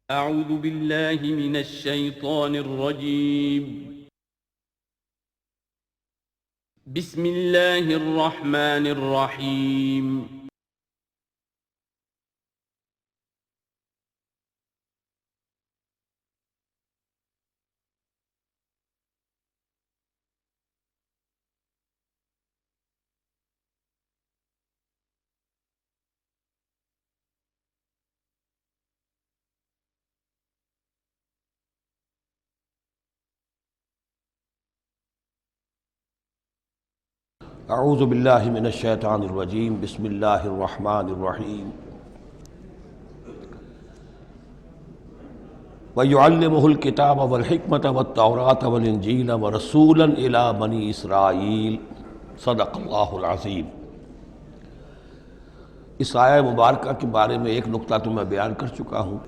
اعوذ باللہ من الشیطان الرجیم بسم اللہ الرحمن الرحیم اعوذ باللہ من الشیطان الرجیم بسم اللہ الرحمن الرحیم وَيُعَلِّمُهُ الْكِتَابَ وَالْحِكْمَةَ وَالتَّوْرَاةَ وَالْإِنْجِيلَ وَرَسُولًا إِلَى بَنِي إِسْرَائِيلَ صدق اللہ العظیم۔ اس آیہ مبارکہ کے بارے میں ایک نقطہ تو میں بیان کر چکا ہوں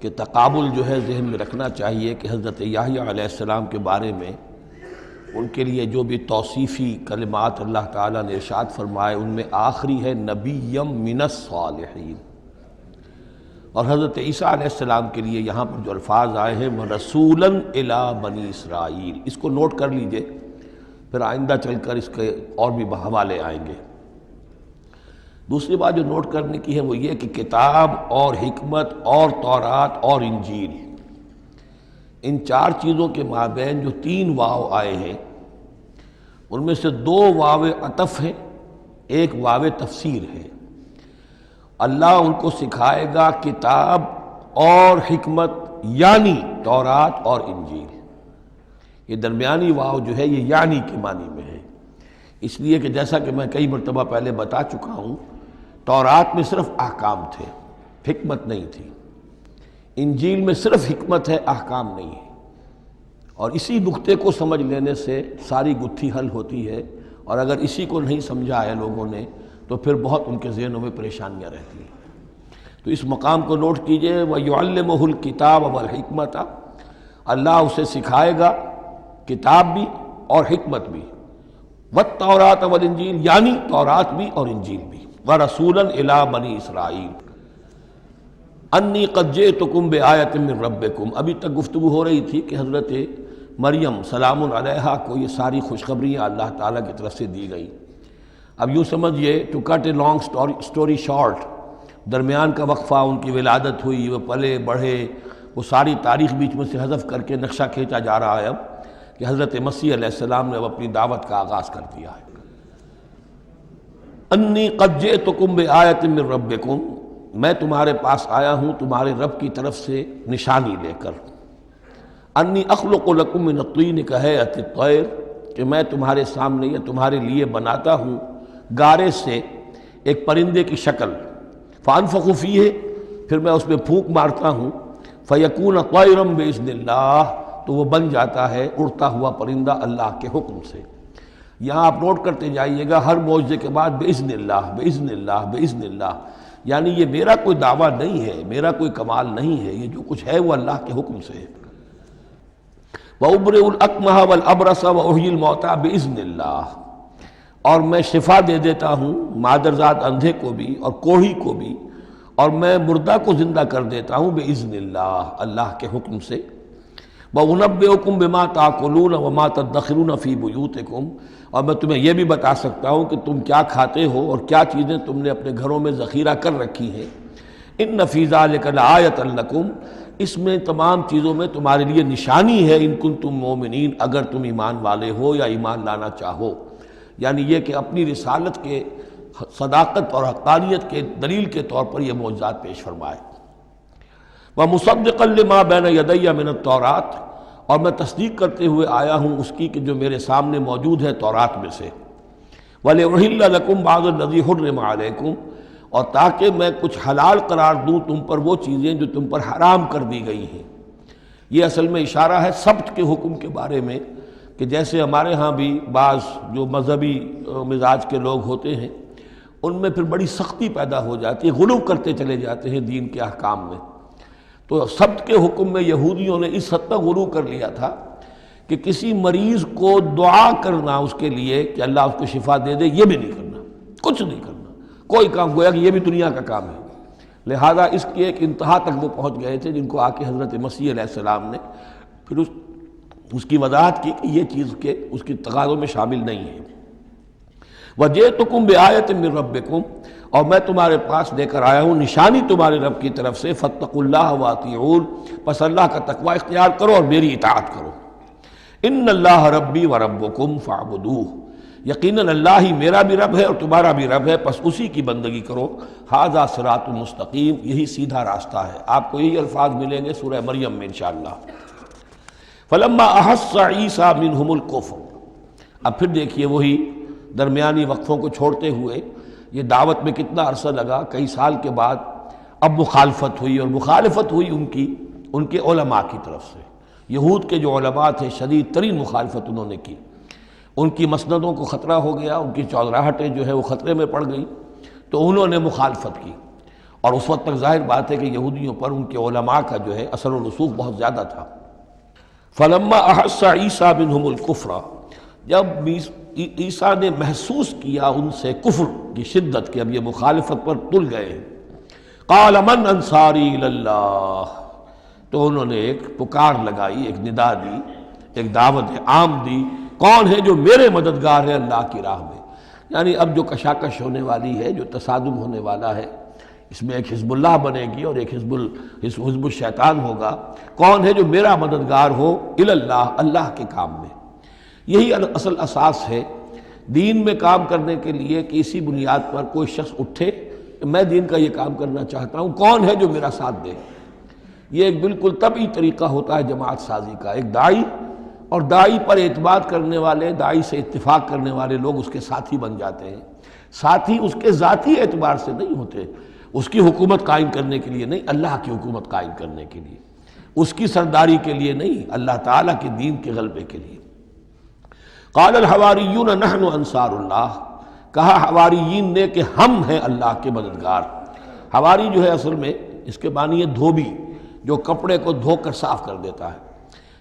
کہ تقابل جو ہے ذہن میں رکھنا چاہیے کہ حضرت یحییٰ علیہ السلام کے بارے میں ان کے لیے جو بھی توصیفی کلمات اللہ تعالیٰ نے ارشاد فرمائے ان میں آخری ہے نبیم من الصالحین، اور حضرت عیسیٰ علیہ السلام کے لیے یہاں پر جو الفاظ آئے ہیں وہ رسولاً الی بنی اسرائیل، اس کو نوٹ کر لیجئے، پھر آئندہ چل کر اس کے اور بھی حوالے آئیں گے۔ دوسری بات جو نوٹ کرنے کی ہے وہ یہ کہ کتاب اور حکمت اور تورات اور انجیل، ان چار چیزوں کے مابین جو تین واو آئے ہیں ان میں سے دو واو عطف ہیں، ایک واو تفسیر ہے۔ اللہ ان کو سکھائے گا کتاب اور حکمت، یعنی تورات اور انجیل۔ یہ درمیانی واو جو ہے یہ یعنی کے معنی میں ہے، اس لیے کہ جیسا کہ میں کئی مرتبہ پہلے بتا چکا ہوں، تورات میں صرف احکام تھے، حکمت نہیں تھی۔ انجیل میں صرف حکمت ہے، احکام نہیں ہے، اور اسی نقطے کو سمجھ لینے سے ساری گتھی حل ہوتی ہے، اور اگر اسی کو نہیں سمجھا ہے لوگوں نے تو پھر بہت ان کے ذہنوں میں پریشانیاں رہتی ہیں۔ تو اس مقام کو نوٹ کیجئے، وَيُعَلِّمُهُ الْكِتَابَ وَالْحِكْمَةَ، اللہ اسے سکھائے گا کتاب بھی اور حکمت بھی، وَالتَّوْرَاةَ وَالْإِنْجِيلَ، یعنی تورات بھی اور انجیل بھی، وَرَسُولًا إِلَىٰ بَنِي إِسْرَائِيلَ انی قد جئتکم بآیۃ من ربکم۔ ابھی تک گفتگو ہو رہی تھی کہ حضرت مریم سلام علیہا کو یہ ساری خوشخبریاں اللہ تعالیٰ کی طرف سے دی گئی۔ اب یوں سمجھئے، to cut a long story short, درمیان کا وقفہ، ان کی ولادت ہوئی، وہ پلے بڑھے، وہ ساری تاریخ بیچ میں سے حذف کر کے نقشہ کھینچا جا رہا ہے اب کہ حضرت مسیح علیہ السلام نے اب اپنی دعوت کا آغاز کر دیا ہے۔ انی قد جئتکم بآیۃ من ربکم، میں تمہارے پاس آیا ہوں تمہارے رب کی طرف سے نشانی لے کر۔ انی اخلق لکم من الطین کہیئۃ الطیر، کہ میں تمہارے سامنے یا تمہارے لیے بناتا ہوں گارے سے ایک پرندے کی شکل، فانفخ فیہ، پھر میں اس میں پھونک مارتا ہوں، فیکون طیرا باذن اللہ، تو وہ بن جاتا ہے اڑتا ہوا پرندہ اللہ کے حکم سے۔ یہاں آپ نوٹ کرتے جائیے گا، ہر معجزے کے بعد باذن اللہ باذن اللہ باذن اللہ، یعنی یہ میرا کوئی دعویٰ نہیں ہے، میرا کوئی کمال نہیں ہے، یہ جو کچھ ہے وہ اللہ کے حکم سے ہے۔ وَأُبْرِئُ الْأَكْمَحَ وَالْأَبْرَصَ وَأُحْيِي الْمَوْتَىٰ بِإِذْنِ اللَّهِ، اور میں شفا دے دیتا ہوں مادرزاد اندھے کو بھی اور کوڑھی کو بھی، اور میں مردہ کو زندہ کر دیتا ہوں بِإِذْنِ اللَّهِ، اللہ کے حکم سے۔ وَأُنَبِّئُكُم بِمَا تَأْكُلُونَ وَمَا تَدَّخِرُونَ فِي بُيُوتِكُمْ، اور میں تمہیں یہ بھی بتا سکتا ہوں کہ تم کیا کھاتے ہو اور کیا چیزیں تم نے اپنے گھروں میں ذخیرہ کر رکھی ہیں۔ ان فی ذلک لآیۃ لکم، اس میں تمام چیزوں میں تمہارے لیے نشانی ہے، ان کنتم مومنین، اگر تم ایمان والے ہو یا ایمان لانا چاہو، یعنی یہ کہ اپنی رسالت کے صداقت اور حقانیت کے دلیل کے طور پر یہ معجزات پیش فرمائے۔ وَمُصَدِّقًا لِمَا بَيْنَ يَدَيَّ مِنَ التَّوْرَاةِ، اور میں تصدیق کرتے ہوئے آیا ہوں اس کی کہ جو میرے سامنے موجود ہے تورات میں سے۔ وَلِأُحِلَّ لَكُمْ بَعْضَ الَّذِي حُرِّمَ عَلَيْكُمْ، اور تاکہ میں کچھ حلال قرار دوں تم پر وہ چیزیں جو تم پر حرام کر دی گئی ہیں۔ یہ اصل میں اشارہ ہے سبت کے حکم کے بارے میں، کہ جیسے ہمارے ہاں بھی بعض جو مذہبی مزاج کے لوگ ہوتے ہیں ان میں پھر بڑی سختی پیدا ہو جاتی ہے، غلو کرتے چلے جاتے ہیں دین کے احکام میں۔ تو سبت کے حکم میں یہودیوں نے اس حد تک غلو کر لیا تھا کہ کسی مریض کو دعا کرنا اس کے لیے کہ اللہ اس کو شفا دے دے، یہ بھی نہیں کرنا، کچھ نہیں کرنا، کوئی کام، گویا کہ یہ بھی دنیا کا کام ہے۔ لہذا اس کی ایک انتہا تک وہ پہنچ گئے تھے جن کو آ کے حضرت مسیح علیہ السلام نے پھر اس کی وضاحت کی کہ یہ چیز کے اس کی تقاضوں میں شامل نہیں ہے۔ وَجِئْتُكُمْ بِآیَةٍ مِّن رَبِّكُمْ، اور میں تمہارے پاس لے کر آیا ہوں نشانی تمہارے رب کی طرف سے، فَاتَّقُوا اللَّهَ وَأَطِیعُونِ، پس اللہ کا تقوی اختیار کرو اور میری اطاعت کرو۔ اِنَّ اللَّهَ رَبِّي وَرَبُّكُمْ فَاعْبُدُوهُ، یقیناً اللہ ہی میرا بھی رب ہے اور تمہارا بھی رب ہے، پس اسی کی بندگی کرو۔ ھذا صراط مستقیم، یہی سیدھا راستہ ہے۔ آپ کو یہی الفاظ ملیں گے سورہ مریم میں انشاءاللہ۔ فلما احس عیسیٰ منہم الکفر، اب پھر دیکھیے وہی درمیانی وقفوں کو چھوڑتے ہوئے یہ دعوت میں کتنا عرصہ لگا، کئی سال کے بعد اب مخالفت ہوئی، اور مخالفت ہوئی ان کے علماء کی طرف سے۔ یہود کے جو علماء تھے شدید ترین مخالفت انہوں نے کی، ان کی مسندوں کو خطرہ ہو گیا، ان کی چودراہٹیں جو ہے وہ خطرے میں پڑ گئیں، تو انہوں نے مخالفت کی۔ اور اس وقت تک ظاہر بات ہے کہ یہودیوں پر ان کے علماء کا جو ہے اثر و رسوخ بہت زیادہ تھا۔ فلما احس عیسیٰ منہم الکفر، جب عیسیٰ نے محسوس کیا ان سے کفر کی شدت کہ اب یہ مخالفت پر تل گئے ہیں، قال من انصاری الی اللہ، تو انہوں نے ایک پکار لگائی، ایک ندا دی، ایک دعوت عام دی، کون ہے جو میرے مددگار ہے اللہ کی راہ میں؟ یعنی اب جو کشاکش ہونے والی ہے، جو تصادم ہونے والا ہے، اس میں ایک حزب اللہ بنے گی اور ایک حزب الشیطان ہوگا۔ کون ہے جو میرا مددگار ہو الی اللہ، اللہ کے کام میں؟ یہی اصل اساس ہے دین میں کام کرنے کے لیے کہ اسی بنیاد پر کوئی شخص اٹھے کہ میں دین کا یہ کام کرنا چاہتا ہوں، کون ہے جو میرا ساتھ دے؟ یہ ایک بالکل طبعی طریقہ ہوتا ہے جماعت سازی کا۔ ایک داعی اور داعی پر اعتماد کرنے والے، داعی سے اتفاق کرنے والے لوگ اس کے ساتھی بن جاتے ہیں۔ ساتھی اس کے ذاتی اعتبار سے نہیں ہوتے، اس کی حکومت قائم کرنے کے لیے نہیں، اللہ کی حکومت قائم کرنے کے لیے، اس کی سرداری کے لیے نہیں، اللہ تعالیٰ کے دین کے غلبے کے لیے۔ قال الحواریون نحن انصار اللہ، کہا حواریین نے کہ ہم ہیں اللہ کے مددگار۔ حواری جو ہے اصل میں اس کے معنی ہے دھوبی، جو کپڑے کو دھو کر صاف کر دیتا ہے۔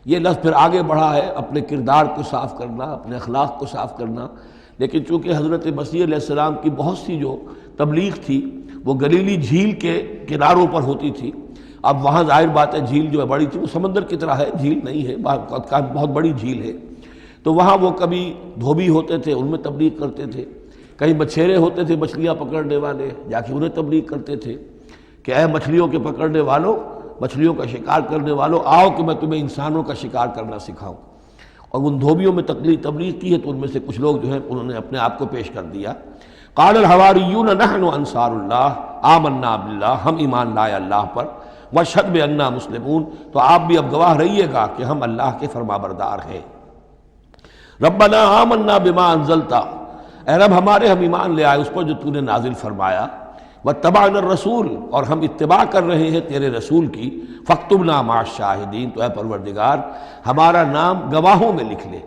یہ لفظ پھر آگے بڑھا ہے اپنے کردار کو صاف کرنا، اپنے اخلاق کو صاف کرنا، لیکن چونکہ حضرت مسیح علیہ السلام کی بہت سی جو تبلیغ تھی وہ گلیلی جھیل کے کناروں پر ہوتی تھی۔ اب وہاں ظاہر بات ہے جھیل جو ہے بڑی تھی، وہ سمندر کی طرح ہے، جھیل نہیں ہے، بہت بڑی جھیل ہے، تو وہاں وہ کبھی دھوبی ہوتے تھے، ان میں تبلیغ کرتے تھے، کئی مچھیرے ہوتے تھے مچھلیاں پکڑنے والے، جا کے انہیں تبلیغ کرتے تھے کہ اے مچھلیوں کے پکڑنے والوں، مچھلیوں کا شکار کرنے والوں، آؤ کہ میں تمہیں انسانوں کا شکار کرنا سکھاؤں۔ اور ان دھوبیوں میں تبلیغ کی ہے، تو ان میں سے کچھ لوگ جو ہیں انہوں نے اپنے آپ کو پیش کر دیا۔ قال الحواریون نحن انصار اللہ آمنا باللہ، ہم ایمان لائے اللہ پر، واشہد بأننا مسلمون، تو آپ بھی اب گواہ رہیے گا کہ ہم اللہ کے فرمانبردار ہیں۔ ربنا آمنا بما انزلتا، اے رب ہمارے ہم ایمان لے آئے اس پر جو تو نے نازل فرمایا، واتبعنا الرسول، اور ہم اتباع کر رہے ہیں تیرے رسول کی، فاکتبنا مع الشاہدین، تو اے پروردگار ہمارا نام گواہوں میں لکھ لے۔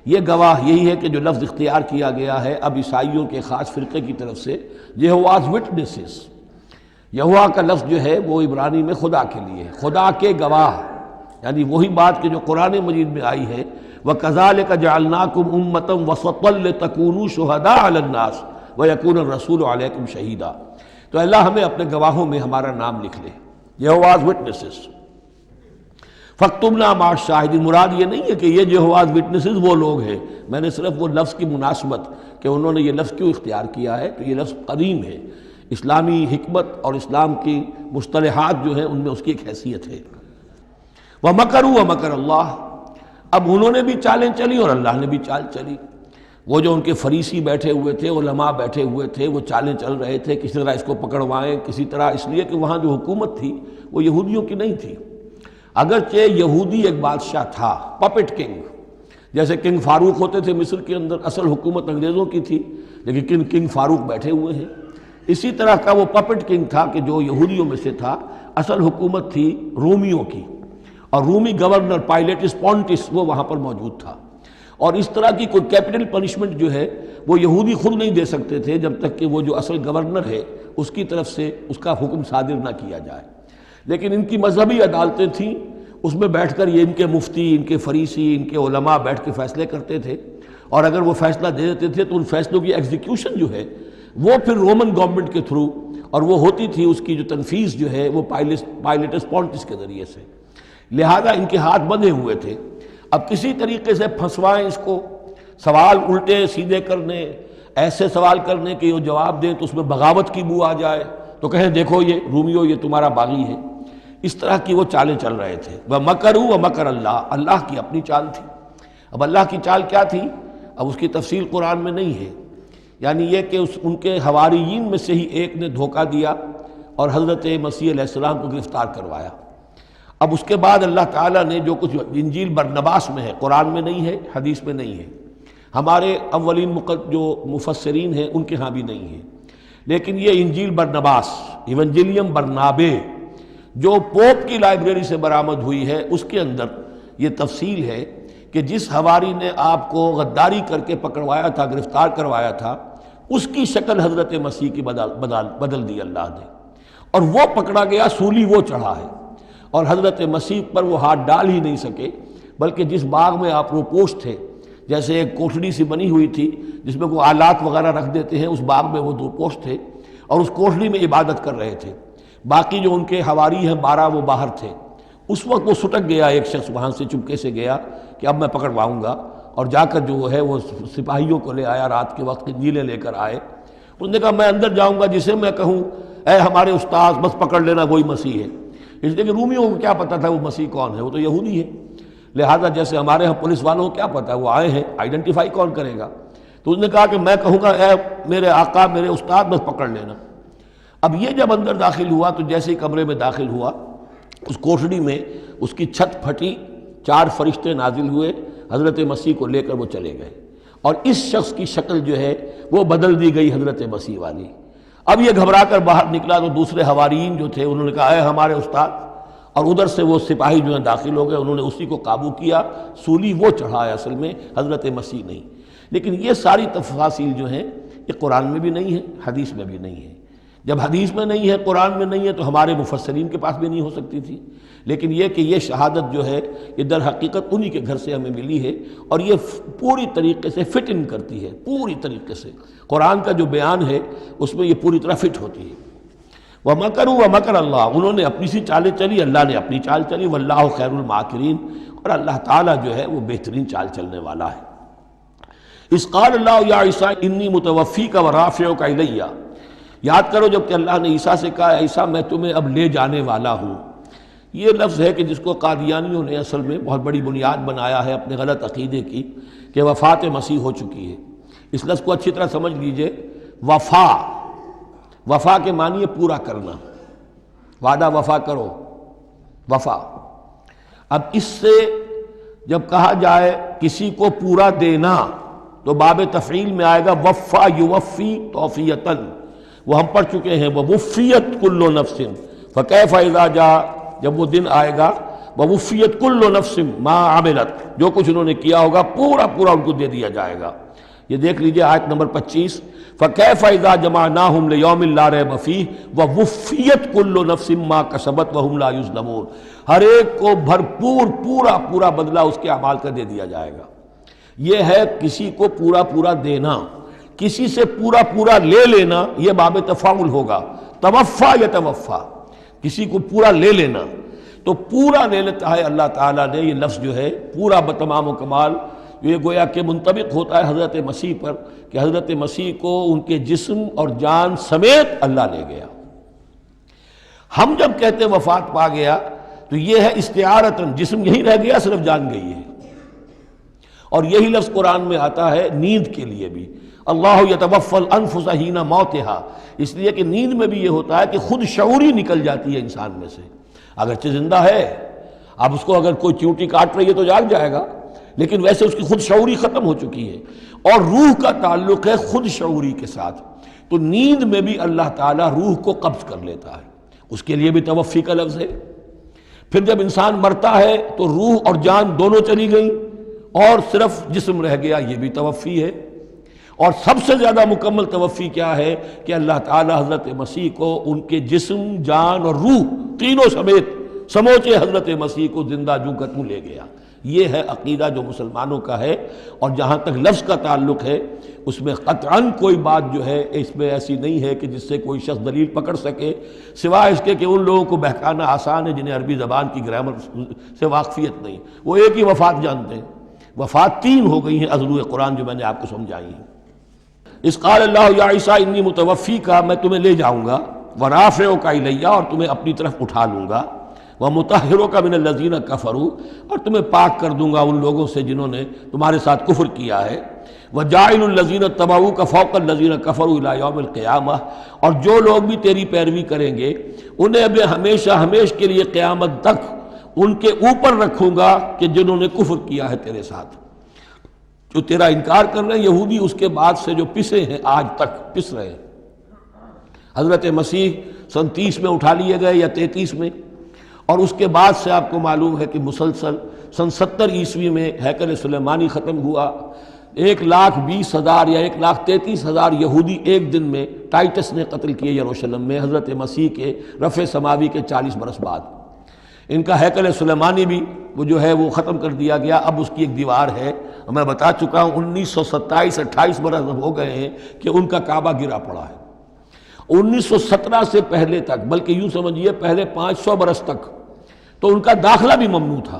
یہ گواہ یہی ہے کہ جو لفظ اختیار کیا گیا ہے اب عیسائیوں کے خاص فرقے کی طرف سے، یہواز وٹنسز، یہوا کا لفظ جو ہے وہ عبرانی میں خدا کے لیے، خدا کے گواہ، یعنی وہی بات کہ جو قرآن مجید میں آئی ہے، وَكَذَلِكَ جَعَلْنَاكُمْ أُمَّةً وَسَطًا لِتَكُونُوا شُهَدَاءَ عَلَى النَّاسِ وَيَكُونَ الرَّسُولُ عَلَيْكُمْ شَهِيدًا، تو اللہ ہمیں اپنے گواہوں میں ہمارا نام لکھ لے، یہواز وٹنسز۔ فَاكْتُبْنَا مَعَ الشَّاهِدِينَ، مراد یہ نہیں ہے کہ یہ یہواز وٹنسز وہ لوگ ہیں، میں نے صرف وہ لفظ کی مناسبت کہ انہوں نے یہ لفظ کیوں اختیار کیا ہے، تو یہ لفظ قدیم ہے، اسلامی حکمت اور اسلام کی مصطلحات جو ہیں ان میں اس کی ایک حیثیت ہے۔ وَمَكَرُوا وَمَكَرَ اللَّهُ، اب انہوں نے بھی چالیں چلی اور اللہ نے بھی چال چلی۔ وہ جو ان کے فریسی بیٹھے ہوئے تھے، علماء بیٹھے ہوئے تھے، وہ چالیں چل رہے تھے کسی طرح اس کو پکڑوائیں، کسی طرح، اس لیے کہ وہاں جو حکومت تھی وہ یہودیوں کی نہیں تھی۔ اگرچہ یہودی ایک بادشاہ تھا، پپٹ کنگ، جیسے کنگ فاروق ہوتے تھے مصر کے اندر، اصل حکومت انگریزوں کی تھی، لیکن کنگ فاروق بیٹھے ہوئے ہیں۔ اسی طرح کا وہ پپٹ کنگ تھا کہ جو یہودیوں میں سے تھا، اصل حکومت تھی رومیوں کی، اور رومی گورنر پائلیٹس پونٹس وہ وہاں پر موجود تھا۔ اور اس طرح کی کوئی کیپٹل پنشمنٹ جو ہے وہ یہودی خود نہیں دے سکتے تھے جب تک کہ وہ جو اصل گورنر ہے اس کی طرف سے اس کا حکم صادر نہ کیا جائے، لیکن ان کی مذہبی عدالتیں تھیں، اس میں بیٹھ کر یہ ان کے مفتی، ان کے فریسی، ان کے علماء بیٹھ کے فیصلے کرتے تھے، اور اگر وہ فیصلہ دے دیتے تھے تو ان فیصلوں کی ایگزیکیوشن جو ہے وہ پھر رومن گورنمنٹ کے تھرو، اور وہ ہوتی تھی اس کی جو تنفیذ جو ہے وہ پائلٹس پونٹس کے ذریعے سے، لہذا ان کے ہاتھ بندھے ہوئے تھے۔ اب کسی طریقے سے پھنسوائیں اس کو، سوال الٹے سیدھے کرنے، ایسے سوال کرنے کہ وہ جواب دیں تو اس میں بغاوت کی بو آ جائے، تو کہیں دیکھو یہ رومیو یہ تمہارا باغی ہے۔ اس طرح کی وہ چالیں چل رہے تھے۔ وَمَكَرُوا وَمَكَرَ اللَّهُ، اللہ کی اپنی چال تھی۔ اب اللہ کی چال کیا تھی؟ اب اس کی تفصیل قرآن میں نہیں ہے، یعنی یہ کہ ان کے حواریین میں سے ہی ایک نے دھوکہ دیا اور حضرت مسیح علیہ السلام کو گرفتار کروایا۔ اب اس کے بعد اللہ تعالیٰ نے جو کچھ انجیل برنباس میں ہے، قرآن میں نہیں ہے، حدیث میں نہیں ہے، ہمارے اولین جو مفسرین ہیں ان کے ہاں بھی نہیں ہے، لیکن یہ انجیل برنباس، ایونجیلیم برنابے، جو پوپ کی لائبریری سے برآمد ہوئی ہے، اس کے اندر یہ تفصیل ہے کہ جس حواری نے آپ کو غداری کر کے پکڑوایا تھا، گرفتار کروایا تھا، اس کی شکل حضرت مسیح کی بدل دی اللہ نے، اور وہ پکڑا گیا، سولی وہ چڑھا ہے، اور حضرت مسیح پر وہ ہاتھ ڈال ہی نہیں سکے، بلکہ جس باغ میں آپ روپوش تھے، جیسے ایک کوٹھڑی سی بنی ہوئی تھی جس میں کوئی آلات وغیرہ رکھ دیتے ہیں، اس باغ میں وہ روپوش تھے اور اس کوٹھڑی میں عبادت کر رہے تھے۔ باقی جو ان کے حواری ہیں 12 وہ باہر تھے۔ اس وقت وہ سٹک گیا، ایک شخص وہاں سے چپکے سے گیا کہ اب میں پکڑواؤں گا، اور جا کر جو ہے وہ سپاہیوں کو لے آیا، رات کے وقت انجیلیں لے کر آئے۔ انہوں نے کہا میں اندر جاؤں گا، جسے میں کہوں اے ہمارے استاد بس پکڑ لینا وہی مسیح ہے، اس لیے کہ رومیوں کو کیا پتہ تھا وہ مسیح کون ہے، وہ تو یہودی ہے، لہذا جیسے ہمارے ہاں پولیس والوں کو کیا پتہ ہے وہ آئے ہیں، آئیڈینٹیفائی کون کرے گا۔ تو اس نے کہا کہ میں کہوں گا اے میرے آقا میرے استاد بس پکڑ لینا۔ اب یہ جب اندر داخل ہوا تو جیسے ہی کمرے میں داخل ہوا، اس کوٹھڑی میں اس کی چھت پھٹی، 4 فرشتے نازل ہوئے، حضرت مسیح کو لے کر وہ چلے گئے، اور اس شخص کی شکل جو ہے وہ بدل دی گئی حضرت مسیح والی۔ اب یہ گھبرا کر باہر نکلا تو دوسرے حواریین جو تھے انہوں نے کہا اے ہمارے استاد، اور ادھر سے وہ سپاہی جو ہیں داخل ہو گئے، انہوں نے اسی کو قابو کیا، سولی وہ چڑھا ہے اصل میں، حضرت مسیح نہیں۔ لیکن یہ ساری تفاصیل جو ہیں یہ قرآن میں بھی نہیں ہے، حدیث میں بھی نہیں ہے۔ جب حدیث میں نہیں ہے، قرآن میں نہیں ہے، تو ہمارے مفسرین کے پاس بھی نہیں ہو سکتی تھی۔ لیکن یہ کہ یہ شہادت جو ہے یہ در حقیقت انہی کے گھر سے ہمیں ملی ہے، اور یہ پوری طریقے سے فٹ ان کرتی ہے، پوری طریقے سے قرآن کا جو بیان ہے اس میں یہ پوری طرح فٹ ہوتی ہے۔ وَمَكَرُوا وَمَكَرَ اللَّهُ، انہوں نے اپنی سی چالیں چلی، اللہ نے اپنی چال چلی، وَاللَّهُ خَيْرُ الْمَاكِرِينَ، اور اللہ تعالیٰ جو ہے وہ بہترین چال چلنے والا ہے۔ اِذْ قَالَ اللَّهُ يَا عِيسَىٰ إِنِّي مُتَوَفِّيكَ وَرَافِعُكَ إِلَيَّ، یاد کرو جب کہ اللہ نے عیسیٰ سے کہا عیسیٰ میں تمہیں اب لے جانے والا ہوں۔ یہ لفظ ہے کہ جس کو قادیانیوں نے اصل میں بہت بڑی بنیاد بنایا ہے اپنے غلط عقیدے کی، کہ وفات مسیح ہو چکی ہے۔ اس لفظ کو اچھی طرح سمجھ لیجئے، وفا، وفا کے معنی ہے پورا کرنا، وعدہ وفا کرو، وفا۔ اب اس سے جب کہا جائے کسی کو پورا دینا تو باب تفعیل میں آئے گا وفا یوفی توفیتاً، وہ ہم پڑھ چکے ہیں، ووفیت کل نفس فکیف اذا جاء، جب وہ دن آئے گا ووفیت کل نفس ما عملت، جو کچھ انہوں نے کیا ہوگا پورا پورا ان کو دے دیا جائے گا۔ یہ دیکھ لیجئے آیت نمبر 25، فکیف اذا جمعناہم لیوم لا ریب فیہ ووفیت کل نفس ما کسبت وہم لا یظلمون، ہر ایک کو بھرپور پورا پورا بدلہ اس کے اعمال کا دے دیا جائے گا۔ یہ ہے کسی کو پورا پورا دینا، کسی سے پورا پورا لے لینا، یہ باب تفاعل ہوگا، توفا یتوفا، کسی کو پورا لے لینا، تو پورا لے لیتا ہے اللہ تعالیٰ نے۔ یہ لفظ جو ہے پورا بتمام و کمال، یہ گویا کہ منطبق ہوتا ہے حضرت مسیح پر، کہ حضرت مسیح کو ان کے جسم اور جان سمیت اللہ لے گیا۔ ہم جب کہتے وفات پا گیا تو یہ ہے استعارتاً، جسم یہی رہ گیا صرف جان گئی ہے۔ اور یہی لفظ قرآن میں آتا ہے نیند کے لیے بھی، اللہ یتوفی الانفس حین موتہا، اس لیے کہ نیند میں بھی یہ ہوتا ہے کہ خود شعوری نکل جاتی ہے انسان میں سے، اگرچہ زندہ ہے، اب اس کو اگر کوئی چیونٹی کاٹ رہی ہے تو جاگ جائے گا، لیکن ویسے اس کی خود شعوری ختم ہو چکی ہے، اور روح کا تعلق ہے خود شعوری کے ساتھ، تو نیند میں بھی اللہ تعالیٰ روح کو قبض کر لیتا ہے، اس کے لیے بھی توفی کا لفظ ہے۔ پھر جب انسان مرتا ہے تو روح اور جان دونوں چلی گئیں اور صرف جسم رہ گیا، یہ بھی توفی ہے۔ اور سب سے زیادہ مکمل توفی کیا ہے کہ اللہ تعالیٰ حضرت مسیح کو ان کے جسم، جان اور روح تینوں سمیت سموچے حضرت مسیح کو زندہ جو کا توں لے گیا، یہ ہے عقیدہ جو مسلمانوں کا ہے، اور جہاں تک لفظ کا تعلق ہے اس میں قطعاً کوئی بات جو ہے اس میں ایسی نہیں ہے کہ جس سے کوئی شخص دلیل پکڑ سکے، سوائے اس کے کہ ان لوگوں کو بہکانا آسان ہے جنہیں عربی زبان کی گرامر سے واقفیت نہیں، وہ ایک ہی وفات جانتے ہیں۔ وفات 3 ہو گئی ہیں ازلوء قرآن جو میں نے آپ کو سمجھائی ہیں۔ اس قال اللہ یا عیسیٰ انی متوفی کا، میں تمہیں لے جاؤں گا، ورافعک الی، اور تمہیں اپنی طرف اٹھا لوں گا، ومطہرک من الذین کفروا، اور تمہیں پاک کر دوں گا ان لوگوں سے جنہوں نے تمہارے ساتھ کفر کیا ہے، وجاعل الذین اتبعوک فوق الذین کفروا الی یوم القیامہ، اور جو لوگ بھی تیری پیروی کریں گے انہیں اب ہمیشہ ہمیش کے لیے قیامت تک ان کے اوپر رکھوں گا کہ جنہوں نے کفر کیا ہے تیرے ساتھ، جو تیرا انکار کر رہے ہیں یہودی، اس کے بعد سے جو پسے ہیں آج تک پس رہے ہیں۔ حضرت مسیح سن 30 میں اٹھا لیے گئے یا 33 میں، اور اس کے بعد سے آپ کو معلوم ہے کہ مسلسل سن 70 عیسوی میں ہیکل سلیمانی ختم ہوا، 1,20,000 یا 1,33,000 یہودی ایک دن میں ٹائٹس نے قتل کیے یروشلم میں حضرت مسیح کے رفع سماوی کے 40 برس بعد۔ ان کا ہیکل سلیمانی بھی وہ جو ہے وہ ختم کر دیا گیا، اب اس کی ایک دیوار ہے، میں بتا چکا ہوں 1927-28 برس ہو گئے ہیں کہ ان کا کعبہ گرا پڑا ہے۔ 1917 سے پہلے تک، بلکہ یوں سمجھیے پہلے 500 برس تک تو ان کا داخلہ بھی ممنوع تھا۔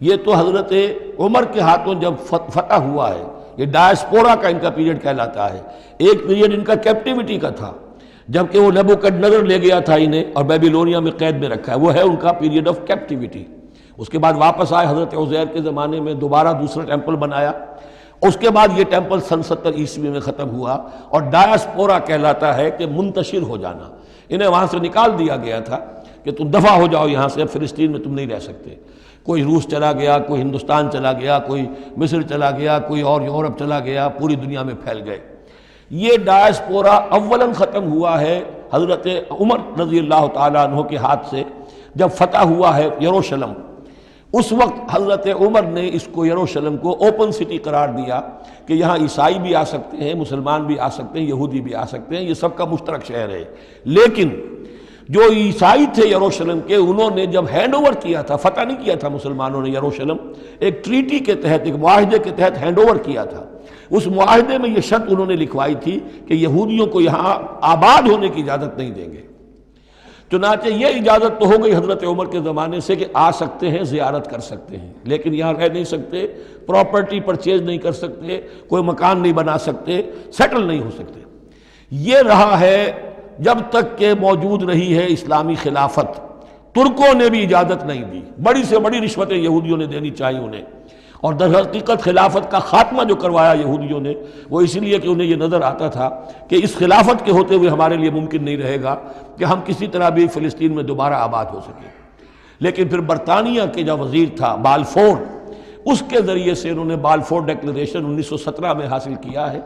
یہ تو حضرت عمر کے ہاتھوں جب فتح ہوا ہے، یہ ڈائسپورا کا ان کا پیریڈ کہلاتا ہے۔ ایک پیریڈ ان کا کیپٹیوٹی کا تھا، جبکہ وہ نیبوکڈنیزر لے گیا تھا انہیں اور بیبیلونیا میں قید میں رکھا ہے، وہ ہے ان کا پیریڈ آف کیپٹیوٹی۔ اس کے بعد واپس آئے حضرت عزیر کے زمانے میں، دوبارہ دوسرا ٹیمپل بنایا، اس کے بعد یہ ٹیمپل سن 70 عیسوی میں ختم ہوا، اور ڈائسپورا کہلاتا ہے کہ منتشر ہو جانا۔ انہیں وہاں سے نکال دیا گیا تھا کہ تم دفع ہو جاؤ یہاں سے، اب فلسطین میں تم نہیں رہ سکتے۔ کوئی روس چلا گیا، کوئی ہندوستان چلا گیا، کوئی مصر چلا گیا، کوئی اور یورپ چلا گیا، پوری دنیا میں پھیل گئے۔ یہ ڈائسپورا اولاً ختم ہوا ہے حضرت عمر رضی اللہ تعالیٰ عنہ کے ہاتھ سے، جب فتح ہوا ہے یروشلم۔ اس وقت حضرت عمر نے اس کو یروشلم کو اوپن سٹی قرار دیا کہ یہاں عیسائی بھی آ سکتے ہیں، مسلمان بھی آ سکتے ہیں، یہودی بھی آ سکتے ہیں، یہ سب کا مشترک شہر ہے۔ لیکن جو عیسائی تھے یروشلم کے، انہوں نے جب ہینڈ اوور کیا تھا، فتح نہیں کیا تھا مسلمانوں نے یروشلم، ایک ٹریٹی کے تحت، ایک معاہدے کے تحت ہینڈ اوور کیا تھا۔ اس معاہدے میں یہ شرط انہوں نے لکھوائی تھی کہ یہودیوں کو یہاں آباد ہونے کی اجازت نہیں دیں گے۔ چنانچہ یہ اجازت تو ہو گئی حضرت عمر کے زمانے سے کہ آ سکتے ہیں، زیارت کر سکتے ہیں، لیکن یہاں رہ نہیں سکتے، پراپرٹی پرچیز نہیں کر سکتے، کوئی مکان نہیں بنا سکتے، سیٹل نہیں ہو سکتے۔ یہ رہا ہے جب تک کہ موجود رہی ہے اسلامی خلافت۔ ترکوں نے بھی اجازت نہیں دی، بڑی سے بڑی رشوتیں یہودیوں نے دینی چاہیے انہیں، اور در حقیقت خلافت کا خاتمہ جو کروایا یہودیوں نے وہ اس لیے کہ انہیں یہ نظر آتا تھا کہ اس خلافت کے ہوتے ہوئے ہمارے لیے ممکن نہیں رہے گا کہ ہم کسی طرح بھی فلسطین میں دوبارہ آباد ہو سکیں۔ لیکن پھر برطانیہ کے جو وزیر تھا بالفور، اس کے ذریعے سے انہوں نے بالفور ڈیکلریشن 1917 میں حاصل کیا ہے،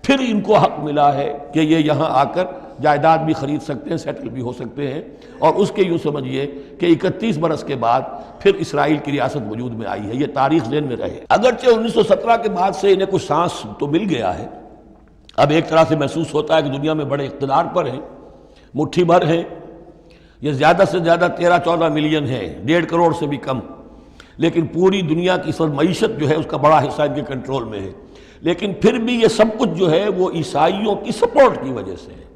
پھر ان کو حق ملا ہے کہ یہ یہاں آ کر جائیداد بھی خرید سکتے ہیں، سیٹل بھی ہو سکتے ہیں، اور اس کے یوں سمجھیے کہ 31 برس کے بعد پھر اسرائیل کی ریاست وجود میں آئی ہے۔ یہ تاریخ ذہن میں رہے۔ اگرچہ 1917 کے بعد سے انہیں کچھ سانس تو مل گیا ہے، اب ایک طرح سے محسوس ہوتا ہے کہ دنیا میں بڑے اقتدار پر ہیں، مٹھی بھر ہیں، یہ زیادہ سے زیادہ 13-14 ملین ہے، 1.5 کروڑ سے بھی کم، لیکن پوری دنیا کی سب معیشت جو ہے اس کا بڑا حصہ ان کے کنٹرول میں ہے۔ لیکن پھر بھی یہ سب کچھ جو ہے وہ عیسائیوں کی سپورٹ کی وجہ سے ہے۔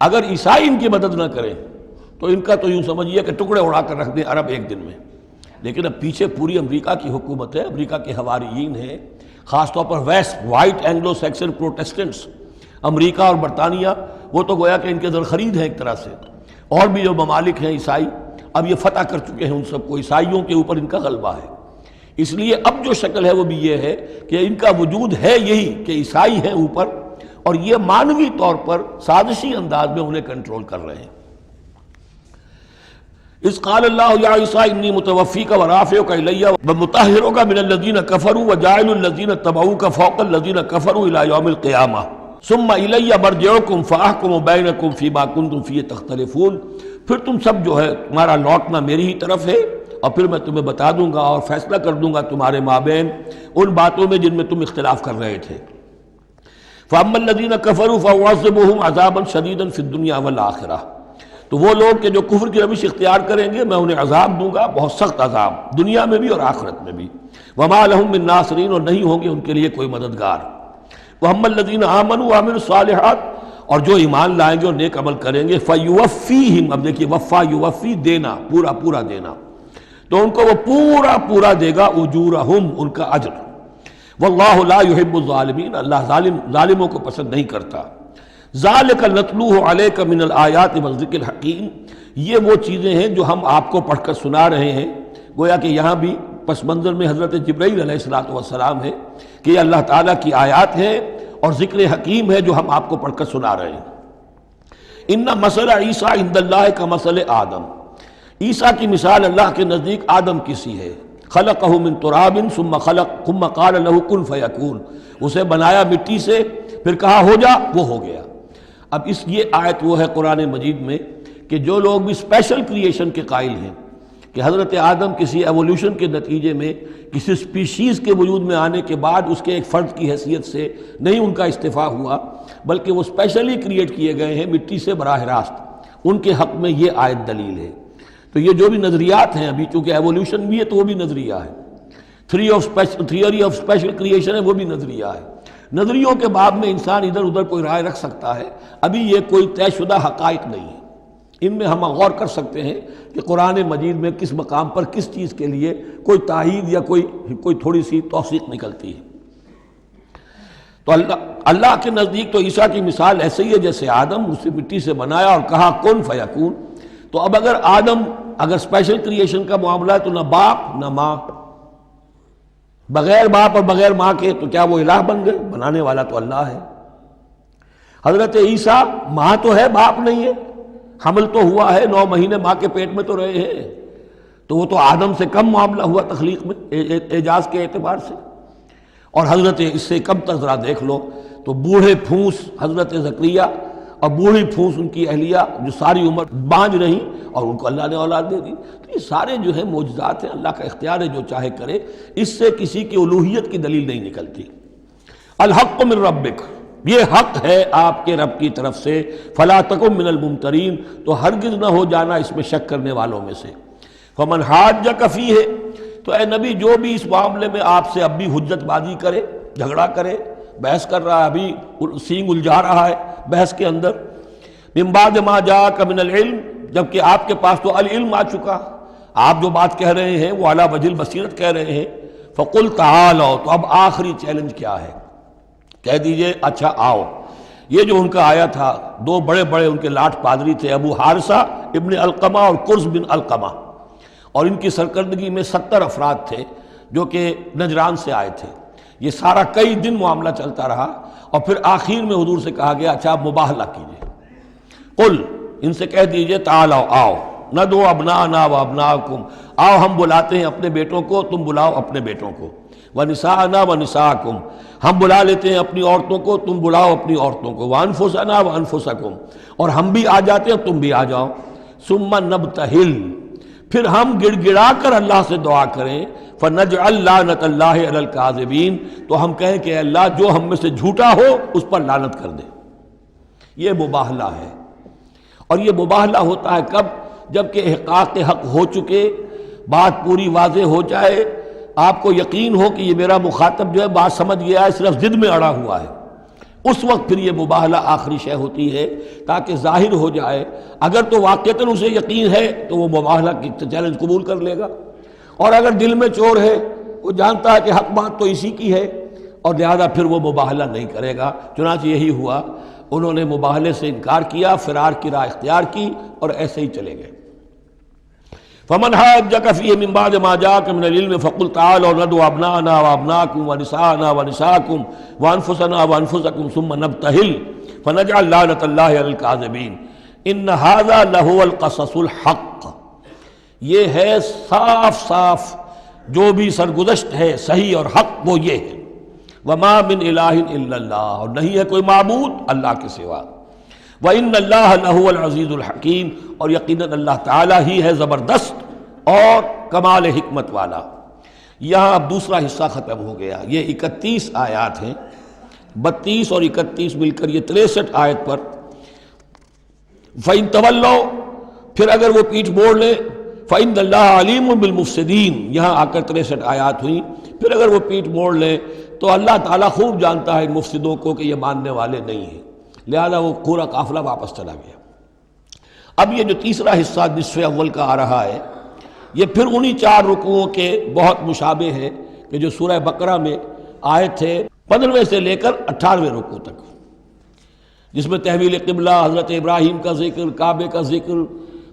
اگر عیسائی ان کی مدد نہ کریں تو ان کا تو یوں سمجھیے کہ ٹکڑے اڑا کر رکھ دیں عرب ایک دن میں۔ لیکن اب پیچھے پوری امریکہ کی حکومت ہے، امریکہ کے حواریین ہیں، خاص طور پر west white Anglo Saxon Protestants, امریکہ اور برطانیہ، وہ تو گویا کہ ان کے زرخرید ہیں ایک طرح سے، اور بھی جو ممالک ہیں عیسائی اب یہ فتح کر چکے ہیں ان سب کو، عیسائیوں کے اوپر ان کا غلبہ ہے۔ اس لیے اب جو شکل ہے وہ بھی یہ ہے کہ ان کا وجود ہے یہی کہ عیسائی ہیں اوپر، اور یہ مانوی طور پر سازشی انداز میں انہیں کنٹرول کر رہے ہیں۔ اذ قال اللہ یا عیسیٰ انی متوفیک ورافعک الی ومطہرک من الذین کفروا وجاعل الذین اتبعوک فوق الذین کفروا الی یوم القیامہ ثم الی مرجعکم فاحکم بینکم فیما کنتم فیہ تختلفون۔ پھر تم سب جو ہے تمہارا لوٹنا میری ہی طرف ہے، اور پھر میں تمہیں بتا دوں گا اور فیصلہ کر دوں گا تمہارے مابین ان باتوں میں جن میں تم اختلاف کر رہے تھے۔ فَأَمَّا الَّذِينَ كَفَرُوا فَأُعَذِّبُهُمْ عَذَابًا شَدِيدًا فِي الدُّنْيَا وَالْآخِرَةِ۔ تو وہ لوگ کہ جو کفر کی روش اختیار کریں گے میں انہیں عذاب دوں گا، بہت سخت عذاب، دنیا میں بھی اور آخرت میں بھی۔ وما لهم من ناصرین، اور نہیں ہوں گے ان کے لیے کوئی مددگار۔ وَأَمَّا الَّذِينَ آمَنُوا وَعَمِلُوا الصَّالِحَاتِ، اور جو ایمان لائیں گے اور نیک عمل کریں گے، فَيُوَفِّيهِمْ، اب دیکھیے وفا یوفی دینا، پورا پورا دینا، تو ان کو وہ پورا پورا دے گا، اجورہم، ان کا اجر۔ واللہ لا يحب الظالمین، اللہ ظالموں کو پسند نہیں کرتا۔ ذالک نتلوہ علیک من الآیات والذکر الحکیم، یہ وہ چیزیں ہیں جو ہم آپ کو پڑھ کر سنا رہے ہیں۔ گویا کہ یہاں بھی پس منظر میں حضرت جبرائیل علیہ السلام ہے کہ یہ اللہ تعالیٰ کی آیات ہیں اور ذکر حکیم ہے جو ہم آپ کو پڑھ کر سنا رہے ہیں۔ ان مثل عیسیٰ عند اللہ کا مثل آدم، عیسیٰ کی مثال اللہ کے نزدیک آدم کی سی ہے۔ خلقہ من تراب ثم قال له کن فیکون، اسے بنایا مٹی سے پھر کہا ہو جا، وہ ہو گیا۔ اب یہ آیت وہ ہے قرآن مجید میں کہ جو لوگ بھی اسپیشل کریشن کے قائل ہیں کہ حضرت آدم کسی ایولیوشن کے نتیجے میں کسی سپیشیز کے وجود میں آنے کے بعد اس کے ایک فرد کی حیثیت سے نہیں ان کا استفاع ہوا، بلکہ وہ اسپیشلی کریٹ کیے گئے ہیں مٹی سے براہ راست، ان کے حق میں یہ آیت دلیل ہے۔ تو یہ جو بھی نظریات ہیں ابھی، چونکہ ایولیوشن بھی ہے تو وہ بھی نظریہ ہے، تھیوری آف اسپیشل کریشن ہے وہ بھی نظریہ ہے۔ نظریوں کے باب میں انسان ادھر ادھر کوئی رائے رکھ سکتا ہے، ابھی یہ کوئی طے شدہ حقائق نہیں ہے۔ ان میں ہم غور کر سکتے ہیں کہ قرآن مجید میں کس مقام پر کس چیز کے لیے کوئی تائید یا کوئی تھوڑی سی توثیق نکلتی ہے۔ تو اللہ کے نزدیک تو عیسیٰ کی مثال ایسے ہی ہے جیسے آدم، اسے مٹی سے بنایا اور کہا کن فیکون۔ تو اب اگر آدم اسپیشل کریشن کا معاملہ ہے تو نہ باپ نہ ماں، بغیر باپ اور بغیر ماں کے، تو کیا وہ الہ بن گئے؟ بنانے والا تو اللہ ہے۔ حضرت عیسیٰ ماں تو ہے باپ نہیں ہے، حمل تو ہوا ہے، 9 مہینے ماں کے پیٹ میں تو رہے ہیں، تو وہ تو آدم سے کم معاملہ ہوا تخلیق میں اعجاز کے اعتبار سے۔ اور حضرت اس سے کم تر ذرا دیکھ لو تو بوڑھے پھونس حضرت زکریا اور بوڑھی پھونس ان کی اہلیہ جو ساری عمر بانجھ رہیں اور ان کو اللہ نے اولاد دے دی، تو یہ سارے جو ہیں معجزات ہیں، اللہ کا اختیار ہے جو چاہے کرے، اس سے کسی کی الوہیت کی دلیل نہیں نکلتی۔ الحق من ربک، یہ حق ہے آپ کے رب کی طرف سے، فلا تکن من الممترین، تو ہرگز نہ ہو جانا اس میں شک کرنے والوں میں سے۔ فمن حاجک فیہ، تو اے نبی جو بھی اس معاملے میں آپ سے اب بھی حجت بازی کرے، جھگڑا کرے، بحث کر رہا ہے، ابھی سینگ الجھا رہا ہے بحث کے اندر، من بعد ما جاءک من العلم، جبکہ آپ کے پاس تو العلم آ چکا، آپ جو بات کہہ رہے ہیں وہ علی وجہ البصیرت کہہ رہے ہیں، فقل تعالوا، تو اب آخری چیلنج کیا ہے؟ کہہ دیجئے اچھا آؤ۔ یہ جو ان کا آیا تھا، 2 بڑے بڑے ان کے لاٹ پادری تھے، ابو حارثہ ابن علقمہ اور قرظ بن علقمہ، اور ان کی سرکردگی میں 70 افراد تھے جو کہ نجران سے آئے تھے۔ یہ سارا کئی دن معاملہ چلتا رہا، اور پھر آخر میں حضور سے کہا گیا اچھا آپ مباہلہ کیجئے، قل، ان سے کہہ دیجئے تعالوا، آؤ، ندعو ابناءنا و ابناءکم، آؤ ہم بلاتے ہیں اپنے بیٹوں کو، تم بلاؤ اپنے بیٹوں کو، ونساءنا ونساءکم، ہم بلا لیتے ہیں اپنی عورتوں کو، تم بلاؤ اپنی عورتوں کو، وانفسنا وانفسکم، اور ہم بھی آ جاتے ہیں تم بھی آ جاؤ، ثم نبتہل، پھر ہم گڑ گڑا کر اللہ سے دعا کریں، فنجعل لعنت اللہ علی الکاذبین، تو ہم کہیں کہ اللہ جو ہم میں سے جھوٹا ہو اس پر لعنت کر دے۔ یہ مباہلہ ہے، اور یہ مباہلہ ہوتا ہے کب؟ جب کہ احقاق حق ہو چکے، بات پوری واضح ہو جائے، آپ کو یقین ہو کہ یہ میرا مخاطب جو ہے بات سمجھ گیا ہے، صرف ضد میں اڑا ہوا ہے، اس وقت پھر یہ مباہلہ آخری شے ہوتی ہے تاکہ ظاہر ہو جائے۔ اگر تو واقعتاً اسے یقین ہے تو وہ مباہلہ کی چیلنج قبول کر لے گا، اور اگر دل میں چور ہے، وہ جانتا ہے کہ حق بات تو اسی کی ہے، اور لہذا پھر وہ مباہلہ نہیں کرے گا۔ چنانچہ یہی ہوا، انہوں نے مباہلے سے انکار کیا، فرار کی راہ اختیار کی، اور ایسے ہی چلے گئے۔ فمن حاجک فیہ من بعد ما جاءک من العلم فقل تعالوا ندعو ابناءنا وابناءکم ونساءنا ونساءکم وانفسنا وانفسکم ثم نبتہل فنجعل لعنت اللہ علی الکاذبین ان ھذا لہو القصص الحق، یہ ہے صاف صاف جو بھی سرگزشت ہے صحیح اور حق، وہ یہ ہے، وما من الہ الا اللہ، اور نہیں ہے کوئی معبود اللہ کے سوا، وَإِنَّ اللَّهَ لَهُوَ الْعَزِيزُ الْحَكِيمُ، اور یقیناً اللہ تعالیٰ ہی ہے زبردست اور کمال حکمت والا۔ یہاں اب دوسرا حصہ ختم ہو گیا، یہ 31 آیات ہیں، 32 اور 31 مل کر یہ 63 آیت پر۔ فَإِن تَوَلَّوْا، پھر اگر وہ پیٹھ موڑ لیں فَإِنَّ اللَّهَ عَلِيمٌ بِالْمُفْسِدِينَ، یہاں آ کر 63 آیات ہوئیں. پھر اگر وہ پیٹھ موڑ لیں تو اللہ تعالیٰ خوب جانتا ہے ان مفسدوں کو کہ یہ ماننے والے نہیں ہیں، لہذا وہ پورا قافلہ واپس چلا گیا. اب یہ جو تیسرا حصہ نصف اول کا آ رہا ہے یہ پھر انہی 4 رکوعوں کے بہت مشابہ ہے کہ جو سورہ بقرہ میں آئے تھے 15ویں سے لے کر 18ویں رکوع تک، جس میں تحویل قبلہ، حضرت ابراہیم کا ذکر، کعبے کا ذکر،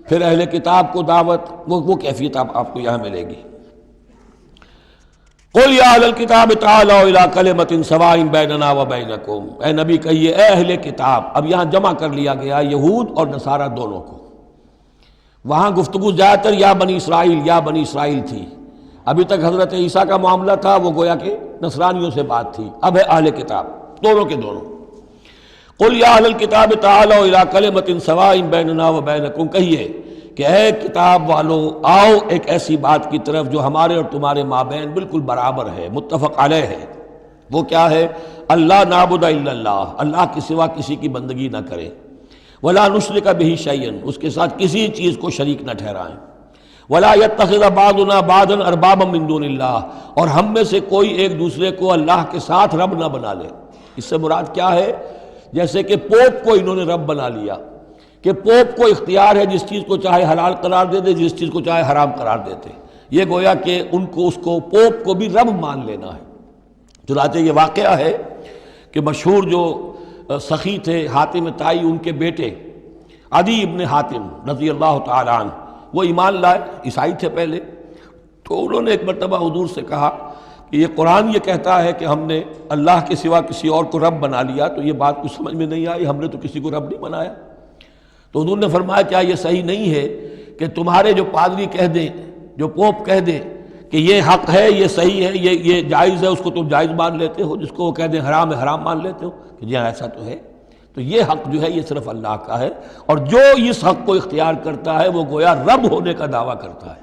پھر اہل کتاب کو دعوت، وہ کیفیت آپ کو یہاں ملے گی. قُلْ يَا أَهْلَ الْكِتَابِ تَعَالَوْا إِلَىٰ كَلِمَةٍ سَوَاءٍ بَيْنَنَا وَبَيْنَكُمْ، اے نبی کہیے اے اہل کتاب. اب یہاں جمع کر لیا گیا یہود اور نصارہ دونوں کو. وہاں گفتگو زیادہ تر یا بنی اسرائیل تھی. ابھی تک حضرت عیسیٰ کا معاملہ تھا، وہ گویا کہ نصرانیوں سے بات تھی. اب ہے اہل کتاب، دونوں کے دونوں. قُلْ يَا أَهْلَ الْكِتَابِ تَعَالَوْا إِلَىٰ كَلِمَةٍ سَوَاءٍ بَيْنَنَا وَبَيْنَكُمْ، کہیے کہ اے کتاب والو آؤ ایک ایسی بات کی طرف جو ہمارے اور تمہارے مابین بالکل برابر ہے، متفق علیہ ہے. وہ کیا ہے؟ اللہ نعبد الا اللہ، اللہ کے سوا کسی کی بندگی نہ کریں. ولا نشرک بہ شیئا، اس کے ساتھ کسی چیز کو شریک نہ ٹھہرائیں. ولا یتخذ بعضنا بعضا اربابا من دون اللہ، اور ہم میں سے کوئی ایک دوسرے کو اللہ کے ساتھ رب نہ بنا لے. اس سے مراد کیا ہے؟ جیسے کہ پوپ کو انہوں نے رب بنا لیا کہ پوپ کو اختیار ہے جس چیز کو چاہے حلال قرار دے دے، جس چیز کو چاہے حرام قرار دیتے. یہ گویا کہ ان کو اس کو پوپ کو بھی رب مان لینا ہے. چنانچہ یہ واقعہ ہے کہ مشہور جو سخی تھے حاتم طائی، ان کے بیٹے عدی ابن حاتم رضی اللہ تعالیٰ عنہ، وہ ایمان لائے، عیسائی تھے پہلے. تو انہوں نے ایک مرتبہ حضور سے کہا کہ یہ قرآن یہ کہتا ہے کہ ہم نے اللہ کے سوا کسی اور کو رب بنا لیا، تو یہ بات کچھ سمجھ میں نہیں آئی، ہم نے تو کسی کو رب نہیں بنایا. تو حضور نے فرمایا کیا یہ صحیح نہیں ہے کہ تمہارے جو پادری کہہ دیں، جو پوپ کہہ دیں کہ یہ حق ہے، یہ صحیح ہے، یہ جائز ہے، اس کو تم جائز مان لیتے ہو، جس کو وہ کہہ دیں حرام ہے حرام مان لیتے ہو کہ جی ہاں ایسا تو ہے. تو یہ حق جو ہے یہ صرف اللہ کا ہے، اور جو اس حق کو اختیار کرتا ہے وہ گویا رب ہونے کا دعویٰ کرتا ہے.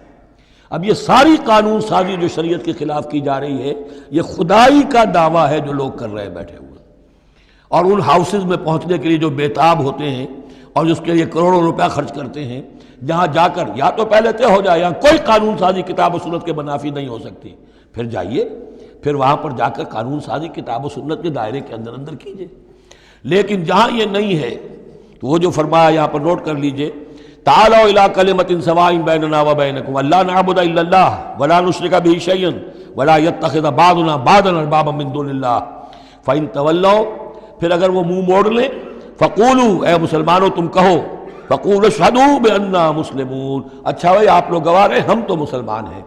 اب یہ ساری قانون سازی جو شریعت کے خلاف کی جا رہی ہے یہ خدائی کا دعویٰ ہے جو لوگ کر رہے ہیں بیٹھے ہوئے. اور ان ہاؤسز میں پہنچنے کے لیے جو بےتاب ہوتے ہیں اور جس کے لیے کروڑوں روپیہ خرچ کرتے ہیں، جہاں جا کر یا تو پہلے طے ہو جائے یہاں کوئی قانون سازی کتاب و سنت کے منافی نہیں ہو سکتی، پھر جائیے، پھر وہاں پر جا کر قانون سازی کتاب و سنت کے دائرے کے اندر کیجیے. لیکن جہاں یہ نہیں ہے تو وہ جو فرمایا یہاں پر نوٹ کر لیجئے، تعالوا الی کلمۃ سواء بیننا وبینکم الا نعبد الا اللہ ولا نشرک بہ شیئا ولا یتخذ بعضنا بعضا اربابا من دون اللہ فإن تولوا، پھر اگر وہ منہ موڑ لیں، فقولوا، اے مسلمانوں تم کہو، فقولوا اشہدوا بأننا مسلمون، اچھا بھائی آپ لوگ گواہ رہے ہم تو مسلمان ہیں،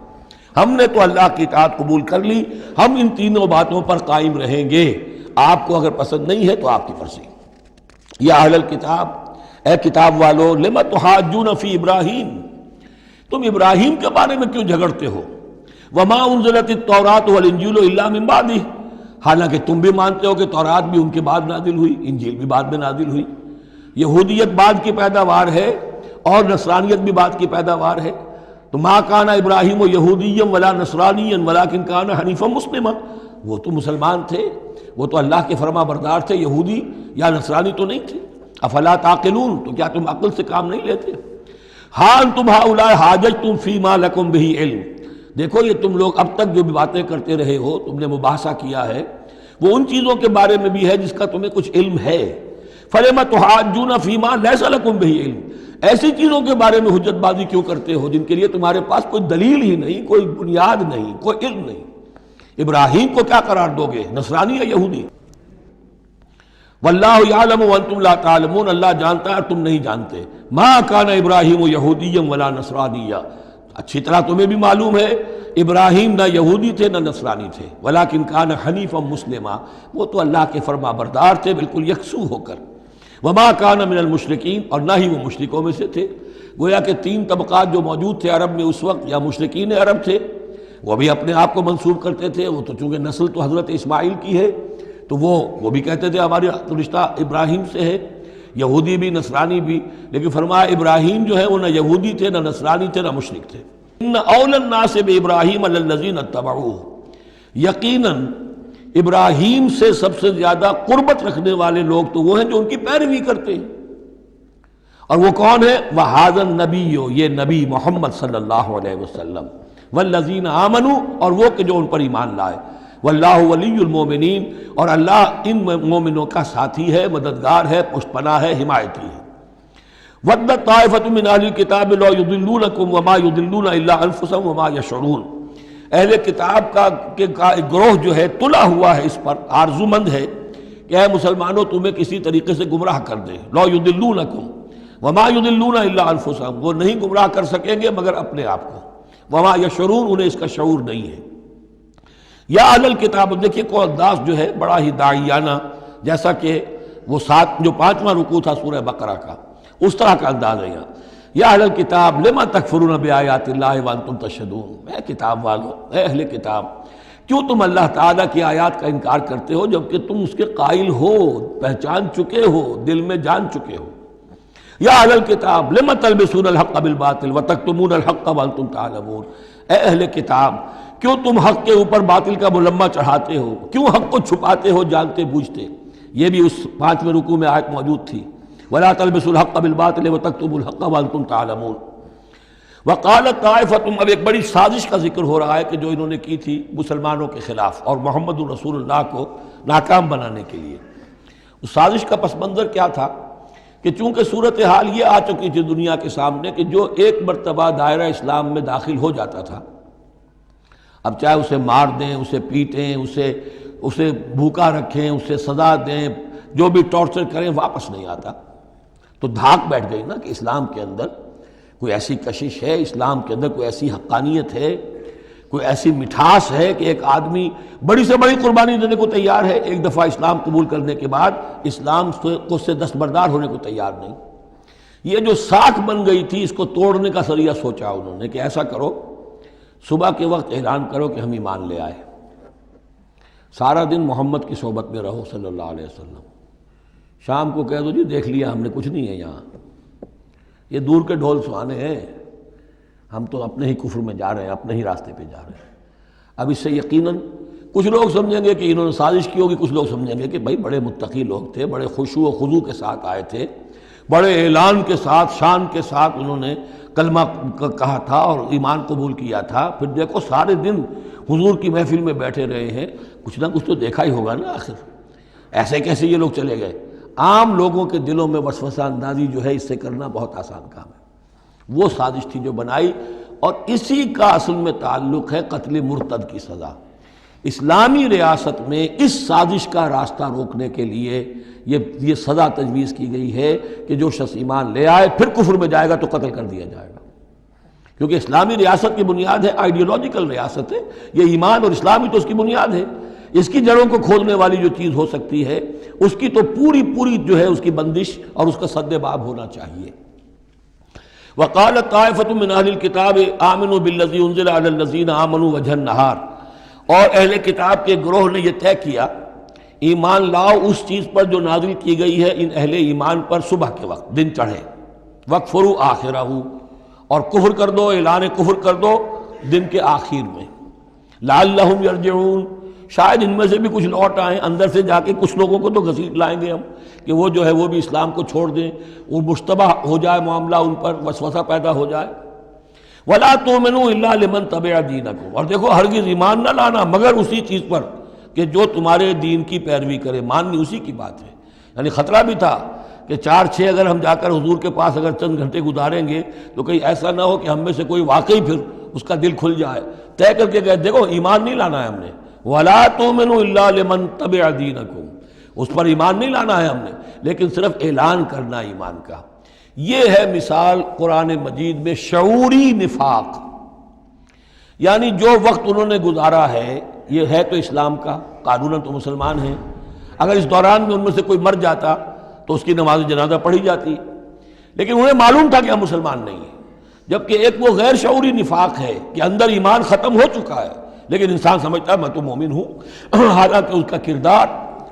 ہم نے تو اللہ کی اطاعت قبول کر لی، ہم ان تینوں باتوں پر قائم رہیں گے. آپ کو اگر پسند نہیں ہے تو آپ کی مرضی. یا اہل الکتاب، اے کتاب والو، لم تحاجون فی ابراہیم، تم ابراہیم کے بارے میں کیوں جھگڑتے ہو؟ وما انزلت التوراۃ والانجیل الا من بعدہ، حالانکہ تم بھی مانتے ہو کہ تورات بھی ان کے بعد نازل ہوئی، انجیل بھی بعد میں نازل ہوئی. یہودیت بعد کی پیداوار ہے اور نصرانیت بھی بعد کی پیداوار ہے. تو ما کان ابراہیم یہودیا ولا نصرانیا ولکن کان حنیفا مسلما، وہ تو مسلمان تھے، وہ تو اللہ کے فرما بردار تھے، یہودی یا نصرانی تو نہیں تھے. افلا تعقلون، تو کیا تم عقل سے کام نہیں لیتے؟ ہاں انتم ہؤلاء حاججتم فیما لکم بہ علم، دیکھو یہ تم لوگ اب تک جو بھی باتیں کرتے رہے ہو، تم نے مباحثہ کیا ہے، وہ ان چیزوں کے بارے میں بھی ہے جس کا تمہیں کچھ علم ہے. فلم تحاجون فیما لیس لکم بہ علم، ایسی چیزوں کے بارے میں حجت بازی کیوں کرتے ہو جن کے لیے تمہارے پاس کوئی دلیل ہی نہیں، کوئی بنیاد نہیں، کوئی علم نہیں. ابراہیم کو کیا قرار دو گے، نصرانی یا یہودی؟ واللہ یعلم وانتم لا تعلمون، اللہ جانتا ہے تم نہیں جانتے. ما کان ابراہیم یہودیا ولا نصرانیا، اچھی طرح تمہیں بھی معلوم ہے ابراہیم نہ یہودی تھے نہ نصرانی تھے، ولیکن کان حنیفا مسلما، وہ تو اللہ کے فرما بردار تھے بالکل یکسو ہو کر. وما کان من المشرکین، اور نہ ہی وہ مشرکوں میں سے تھے. گویا کہ 3 طبقات جو موجود تھے عرب میں اس وقت، یا مشرکین عرب تھے، وہ بھی اپنے آپ کو منسوب کرتے تھے، وہ تو چونکہ نسل تو حضرت اسماعیل کی ہے تو وہ بھی کہتے تھے ہماری رشتہ ابراہیم سے ہے، یہودی بھی نصرانی بھی. لیکن فرمایا ابراہیم جو ہے وہ نہ یہودی تھے نہ نصرانی تھے نہ مشرک تھے. ان اول الناس بابراہیم الذین اتبعوہ، یقیناً ابراہیم سے سب سے زیادہ قربت رکھنے والے لوگ تو وہ ہیں جو ان کی پیروی کرتے ہیں. اور وہ کون ہے؟ وَهَذَا النَّبِيُّ، یہ نبی محمد صلی اللہ علیہ وسلم، وَالَّذِينَ آمَنُوا، اور وہ کہ جو ان پر ایمان لائے، وَاللَّهُ وَلِيُّ الْمُؤْمِنِينَ، اور اللہ ان مومنوں کا ساتھی ہے، مددگار ہے، پشت پناہ ہے، حمایتی ہے۔ وَدَّتْ طَائِفَةٌ مِّنْ أَهْلِ الْكِتَابِ لَوْ يُضِلُّونَكُمْ وَمَا يُضِلُّونَ إِلَّا أَنفُسَهُمْ وَمَا يَشْعُرُونَ، اہل کتاب کا ایک گروہ جو ہے تلا ہوا ہے، اس پر آرزو مند ہے کہ اے مسلمانوں تمہیں کسی طریقے سے گمراہ کر دیں۔ لَوْ يُضِلُّونَكُمْ وَمَا يُضِلُّونَ إِلَّا أَنفُسَهُمْ، وہ نہیں گمراہ کر سکیں گے مگر اپنے آپ کو، وَمَا يَشْعُرُونَ، انہیں اس کا شعور نہیں ہے۔ یا اہل الکتاب، دیکھیے کو انداز جو ہے بڑا ہی داعیانہ، جیسا کہ وہ جو 5واں رکوع تھا سورہ بقرہ کا، اس طرح کا انداز ہے یہاں۔ یا اہل الکتاب لما تکفرون بآیات اللہ وانتم تشہدون، اے کتاب والو، اے اہل کتاب، کیوں تم اللہ تعالیٰ کی آیات کا انکار کرتے ہو جبکہ تم اس کے قائل ہو، پہچان چکے ہو، دل میں جان چکے ہو۔ یا اہل الکتاب لما تلبسون الحق بالباطل وتکتمون الحق وانتم تعلمون، اے اہل کتاب کیوں تم حق کے اوپر باطل کا ملمہ چڑھاتے ہو، کیوں حق کو چھپاتے ہو جانتے بوجھتے۔ یہ بھی اس 5ویں رکوع میں آیت موجود تھی، ولا تلبسوا الحق بالباطل وتکتموا الحق وانتم تعلمون۔ وقالت طائفۃ، اب ایک بڑی سازش کا ذکر ہو رہا ہے کہ جو انہوں نے کی تھی مسلمانوں کے خلاف اور محمد رسول اللہ کو ناکام بنانے کے لیے۔ اس سازش کا پس منظر کیا تھا کہ چونکہ صورتحال یہ آ چکی تھی دنیا کے سامنے کہ جو ایک مرتبہ دائرہ اسلام میں داخل ہو جاتا تھا، اب چاہے اسے مار دیں، اسے پیٹیں، اسے بھوکا رکھیں، اسے سزا دیں، جو بھی ٹارچر کریں، واپس نہیں آتا۔ تو دھاک بیٹھ گئی نا کہ اسلام کے اندر کوئی ایسی کشش ہے، اسلام کے اندر کوئی ایسی حقانیت ہے، کوئی ایسی مٹھاس ہے کہ ایک آدمی بڑی سے بڑی قربانی دینے کو تیار ہے ایک دفعہ اسلام قبول کرنے کے بعد، اسلام کو سے دستبردار ہونے کو تیار نہیں۔ یہ جو ساکھ بن گئی تھی اس کو توڑنے کا ذریعہ سوچا انہوں نے کہ ایسا کرو، صبح کے وقت اعلان کرو کہ ہم ایمان لے آئے، سارا دن محمد کی صحبت میں رہو صلی اللہ علیہ وسلم، شام کو کہہ دو جی دیکھ لیا ہم نے، کچھ نہیں ہے یہاں، یہ دور کے ڈھول سہانے ہیں، ہم تو اپنے ہی کفر میں جا رہے ہیں، اپنے ہی راستے پہ جا رہے ہیں۔ اب اس سے یقیناً کچھ لوگ سمجھیں گے کہ انہوں نے سازش کی ہوگی، کچھ لوگ سمجھیں گے کہ بھائی بڑے متقی لوگ تھے، بڑے خشوع و خضوع کے ساتھ آئے تھے، بڑے اعلان کے ساتھ، شان کے ساتھ انہوں نے کلمہ کہا تھا اور ایمان قبول کیا تھا، پھر دیکھو سارے دن حضور کی محفل میں بیٹھے رہے ہیں، کچھ نہ کچھ تو دیکھا ہی ہوگا نا آخر، ایسے کیسے یہ لوگ چلے گئے۔ عام لوگوں کے دلوں میں وسوسہ اندازی جو ہے اس سے کرنا بہت آسان کام ہے، وہ سازش تھی جو بنائی، اور اسی کا اصل میں تعلق ہے قتل مرتد کی سزا۔ اسلامی ریاست میں اس سازش کا راستہ روکنے کے لیے یہ سزا تجویز کی گئی ہے کہ جو شخص ایمان لے آئے پھر کفر میں جائے گا تو قتل کر دیا جائے گا، کیونکہ اسلامی ریاست کی بنیاد ہے، آئیڈیولوجیکل ریاست ہے یہ، ایمان اور اسلام ہی تو اس کی بنیاد ہے۔ اس کی جڑوں کو کھودنے والی جو چیز ہو سکتی ہے اس کی تو پوری جو ہے اس کی بندش اور اس کا سد باب ہونا چاہیے۔ وقالت طائفۃ من اہل الکتاب آمنوا بالذی انزل علی الذین آمنوا وجہ النہار، اور اہل کتاب کے گروہ نے یہ طے کیا ایمان لاؤ اس چیز پر جو نازل کی گئی ہے ان اہل ایمان پر صبح کے وقت، دن چڑھے، وَاکْفُرُوا آخِرَہُ، اور کفر کر دو، اعلان کفر کر دو دن کے آخر میں، لعلہم یرجعون، شاید ان میں سے بھی کچھ لوٹ آئیں، اندر سے جا کے کچھ لوگوں کو تو گھسیٹ لائیں گے ہم کہ وہ جو ہے وہ بھی اسلام کو چھوڑ دیں، وہ مشتبہ ہو جائے معاملہ، ان پر وسوسہ پیدا ہو جائے۔ وَلَا تُؤْمِنُوا إِلَّا لِمَنْ تَبِعَ دِينَكُمْ، اور دیکھو ہرگز ایمان نہ لانا مگر اسی چیز پر کہ جو تمہارے دین کی پیروی کرے، ماننی اسی کی بات ہے۔ یعنی خطرہ بھی تھا کہ 4-6 اگر ہم جا کر حضور کے پاس اگر چند گھنٹے گزاریں گے تو کہیں ایسا نہ ہو کہ ہم میں سے کوئی واقعی پھر اس کا دل کھل جائے، طے کر کے گئے دیکھو ایمان نہیں لانا ہے ہم نے، وَلَا تُؤْمِنُوا إِلَّا لِمَنْ تَبِعَ دِينَكُمْ، اس پر ایمان نہیں لانا ہے ہم نے، لیکن صرف اعلان کرنا ایمان کا۔ یہ ہے مثال قرآن مجید میں شعوری نفاق، یعنی جو وقت انہوں نے گزارا ہے یہ ہے تو اسلام کا، قانوناً تو مسلمان ہیں، اگر اس دوران میں ان میں سے کوئی مر جاتا تو اس کی نماز جنازہ پڑھی جاتی، لیکن انہیں معلوم تھا کہ ہم مسلمان نہیں ہیں، جبکہ ایک وہ غیر شعوری نفاق ہے کہ اندر ایمان ختم ہو چکا ہے لیکن انسان سمجھتا ہے میں تو مومن ہوں، حالانکہ اس کا کردار